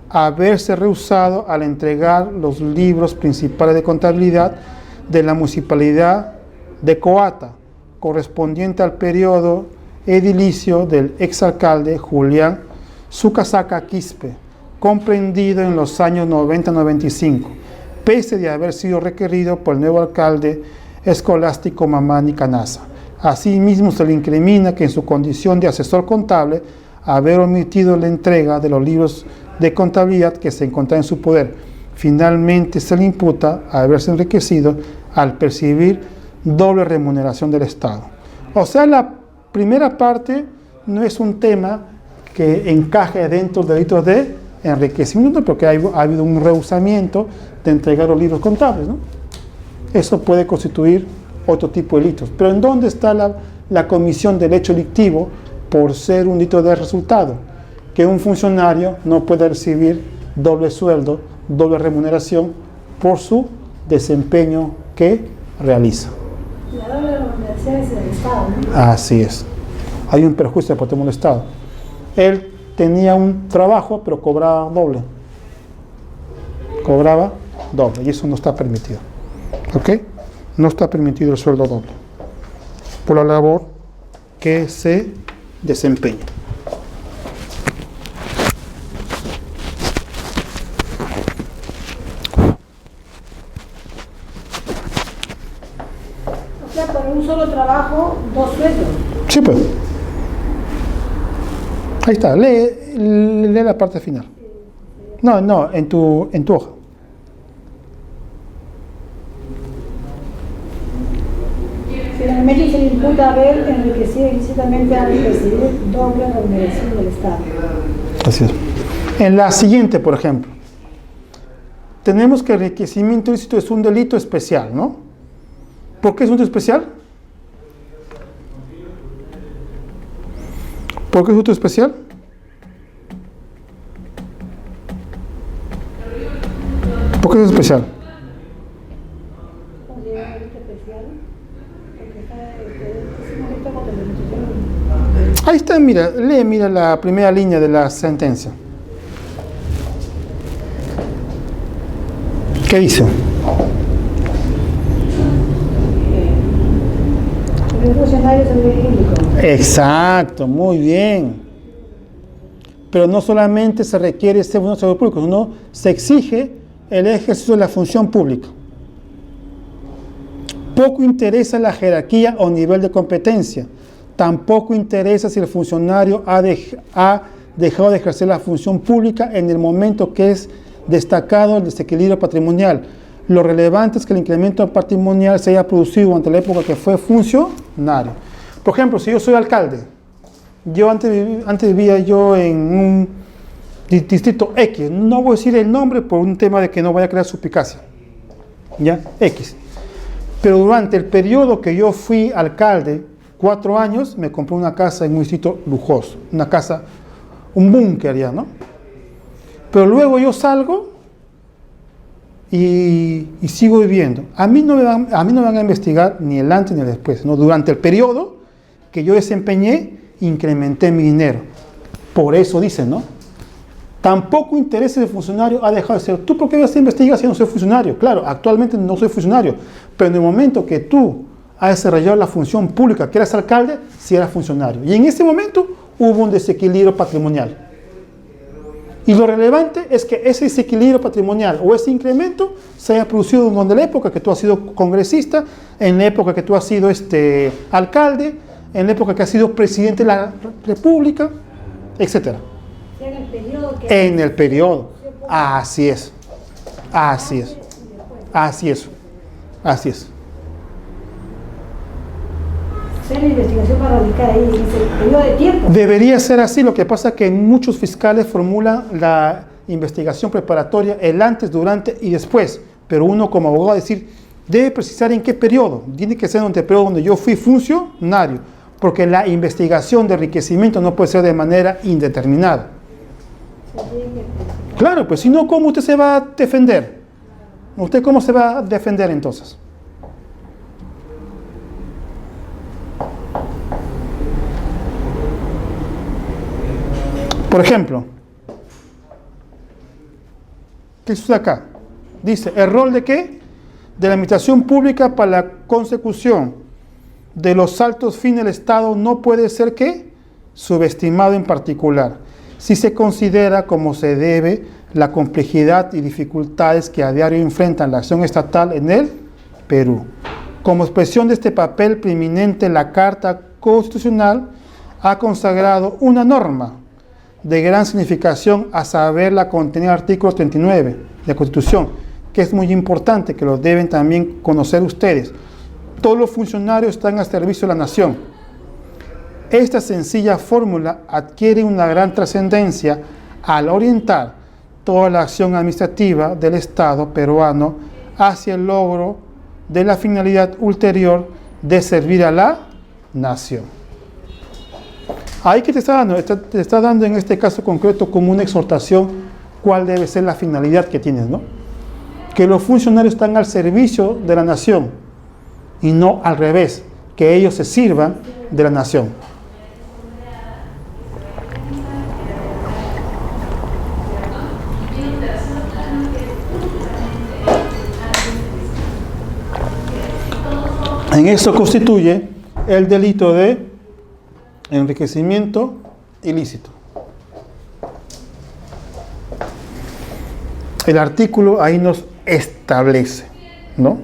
Haberse rehusado al entregar los libros principales de contabilidad de la municipalidad de Coata, correspondiente al periodo edilicio del exalcalde Julián Zucasaca Quispe, comprendido en los años 90-95, pese de haber sido requerido por el nuevo alcalde Escolástico Mamani Canaza. Asimismo, se le incrimina que en su condición de asesor contable, haber omitido la entrega de los libros de contabilidad que se encontraban en su poder. Finalmente, se le imputa haberse enriquecido al percibir doble remuneración del Estado. O sea, la primera parte no es un tema que encaje dentro del delito de enriquecimiento, porque ha habido un rehusamiento de entregar los libros contables, ¿no? Eso puede constituir otro tipo de delitos. Pero ¿en dónde está la comisión del hecho delictivo por ser un delito de resultado? Que un funcionario no puede recibir doble sueldo, doble remuneración por su desempeño que realiza. La doble remuneración es del Estado, ¿no? Así es. Hay un perjuicio de patrimonio del Estado. Él tenía un trabajo, pero cobraba doble. Cobraba doble, y eso no está permitido. ¿Ok? No está permitido el sueldo doble por la labor que se desempeña. O sea, por un solo trabajo, 2 sueldos. Sí, pues. Ahí está, lee la parte final. No, en tu hoja. Finalmente se le imputa haber enriquecido ilícitamente al recibir doble remuneración del Estado. Así es. En la siguiente, por ejemplo, tenemos que el enriquecimiento ilícito es un delito especial, ¿no? ¿Por qué es un delito especial? ¿Por qué es un delito especial? especial. ¿Cómo se llama el delito especial? Porque está un delito contra la Constitución. Ahí está, mira, mira la primera línea de la sentencia. ¿Qué dice? Un funcionario de servicio público. Exacto, muy bien. Pero no solamente se requiere ser un servidor público, sino se exige el ejercicio de la función pública. Poco interesa la jerarquía o nivel de competencia. Tampoco interesa si el funcionario ha dejado de ejercer la función pública en el momento que es destacado el desequilibrio patrimonial. Lo relevante es que el incremento patrimonial se haya producido durante la época que fue funcionario. Por ejemplo, si yo soy alcalde, yo antes vivía yo en un distrito X, no voy a decir el nombre por un tema de que no vaya a crear suspicacia, ¿ya? X. Pero durante el periodo que yo fui alcalde, 4 años, me compré una casa en un distrito lujoso, una casa, un búnker ya, ¿no? Pero luego yo salgo y sigo viviendo. A mí no me van a investigar ni el antes ni el después, ¿no? Durante el periodo que yo desempeñé, incrementé mi dinero. Por eso dicen, ¿no? Tampoco interés del funcionario ha dejado de ser. ¿Tú por qué vas a investigar si no soy funcionario? Claro, actualmente no soy funcionario, pero en el momento que tú has desarrollado la función pública, que eras alcalde, sí eras funcionario. Y en ese momento hubo un desequilibrio patrimonial. Y lo relevante es que ese desequilibrio patrimonial o ese incremento se haya producido en la época que tú has sido congresista, en la época que tú has sido alcalde, en la época que has sido presidente de la República, etc. En el periodo que... En el periodo. Así es. Así es. Así es. Así es. Hacer la investigación para radicar ahí en ese periodo de tiempo. Debería ser así, lo que pasa es que muchos fiscales formulan la investigación preparatoria el antes, durante y después, pero uno como abogado decir, debe precisar en qué periodo, tiene que ser en el periodo donde yo fui funcionario, porque la investigación de enriquecimiento no puede ser de manera indeterminada. Claro, pues si no, ¿cómo usted se va a defender? ¿Usted cómo se va a defender entonces? Por ejemplo, ¿qué sucede acá? Dice, ¿el rol de qué? De la administración pública para la consecución de los altos fines del Estado no puede ser, ¿qué? Subestimado en particular, si se considera como se debe la complejidad y dificultades que a diario enfrentan la acción estatal en el Perú. Como expresión de este papel preeminente, la Carta Constitucional ha consagrado una norma de gran significación, a saber la contenida en el artículo 39 de la Constitución, que es muy importante, que lo deben también conocer ustedes. Todos los funcionarios están al servicio de la nación. Esta sencilla fórmula adquiere una gran trascendencia al orientar toda la acción administrativa del Estado peruano hacia el logro de la finalidad ulterior de servir a la nación. Ahí que te está dando en este caso concreto como una exhortación cuál debe ser la finalidad que tienes, ¿no? Que los funcionarios están al servicio de la nación y no al revés, que ellos se sirvan de la nación. En eso constituye el delito de enriquecimiento ilícito. El artículo ahí nos establece, ¿no?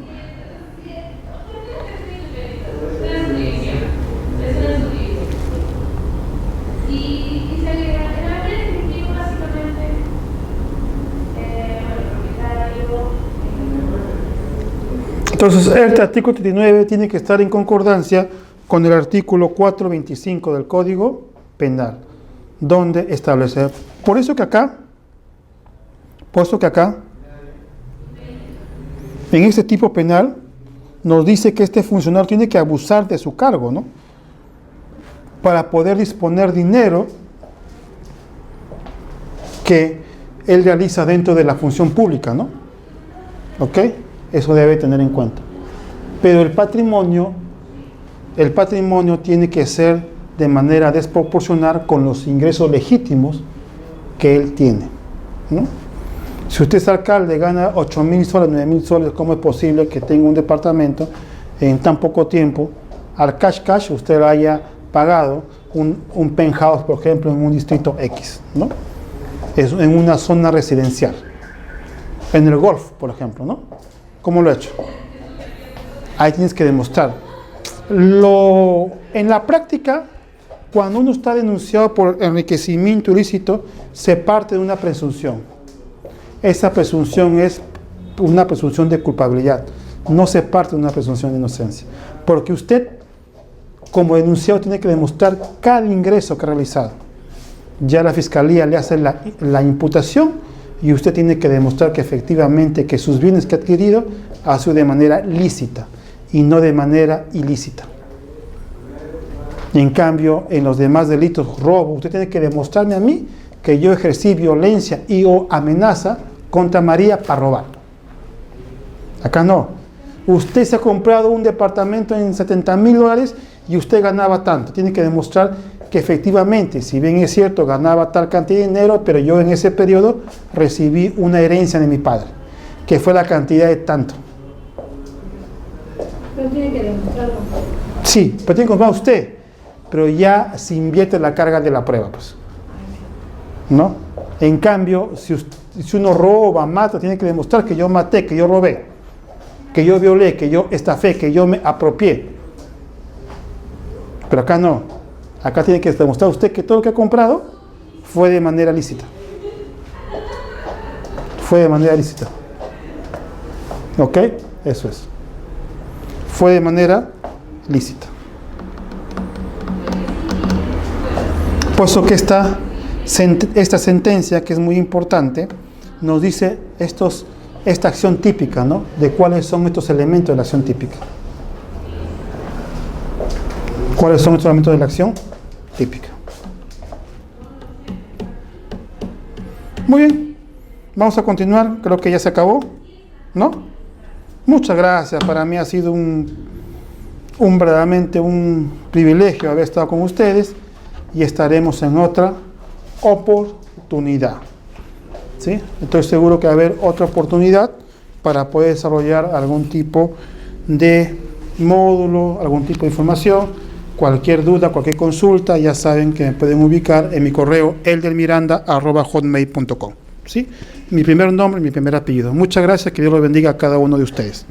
Entonces, este artículo 39 tiene que estar en concordancia con el artículo 425 del Código Penal, donde establece, por eso que acá, en este tipo penal, nos dice que este funcionario tiene que abusar de su cargo, ¿no? Para poder disponer dinero que él realiza dentro de la función pública, ¿no? ¿Ok? Eso debe tener en cuenta. Pero el patrimonio tiene que ser de manera desproporcional con los ingresos legítimos que él tiene, ¿no? Si usted es alcalde, gana 8.000 soles, 9.000 soles, ¿cómo es posible que tenga un departamento en tan poco tiempo? Al cash usted haya pagado un penthouse, por ejemplo, en un distrito X, ¿no? Es en una zona residencial. En el Golf, por ejemplo, ¿no? ¿Cómo lo ha hecho? Ahí tienes que demostrar. En la práctica, cuando uno está denunciado por enriquecimiento ilícito, se parte de una presunción. Esa presunción es una presunción de culpabilidad. No se parte de una presunción de inocencia. Porque usted, como denunciado, tiene que demostrar cada ingreso que ha realizado. Ya la fiscalía le hace la imputación y usted tiene que demostrar que efectivamente que sus bienes que ha adquirido ha sido de manera lícita y no de manera ilícita. Y en cambio, en los demás delitos, robo, usted tiene que demostrarme a mí que yo ejercí violencia y o amenaza contra María para robar. Acá no. Usted se ha comprado un departamento en $70.000 y usted ganaba tanto. Tiene que demostrar que efectivamente, si bien es cierto, ganaba tal cantidad de dinero, pero yo en ese periodo recibí una herencia de mi padre, que fue la cantidad de tanto. Pero tiene que demostrarlo. Sí, pero tiene que comprar usted, pero ya se invierte la carga de la prueba, pues. ¿No? En cambio, si uno roba, mata, tiene que demostrar que yo maté, que yo robé, que yo violé, que yo estafé, que yo me apropié. Pero acá no. Acá tiene que demostrar usted que todo lo que ha comprado fue de manera lícita. Fue de manera lícita. ¿Ok? Eso es. Fue de manera lícita. Por eso que esta sentencia, que es muy importante, nos dice esta acción típica, ¿no? De cuáles son estos elementos de la acción típica. ¿Cuáles son estos elementos de la acción típica? Muy bien, vamos a continuar. Creo que ya se acabó, ¿no? Muchas gracias. Para mí ha sido verdaderamente un privilegio haber estado con ustedes y estaremos en otra oportunidad. ¿Sí? Estoy seguro que va a haber otra oportunidad para poder desarrollar algún tipo de módulo, algún tipo de información. Cualquier duda, cualquier consulta, ya saben que me pueden ubicar en mi correo eldermiranda@hotmail.com. ¿Sí? Mi primer nombre y mi primer apellido. Muchas gracias, que Dios los bendiga a cada uno de ustedes.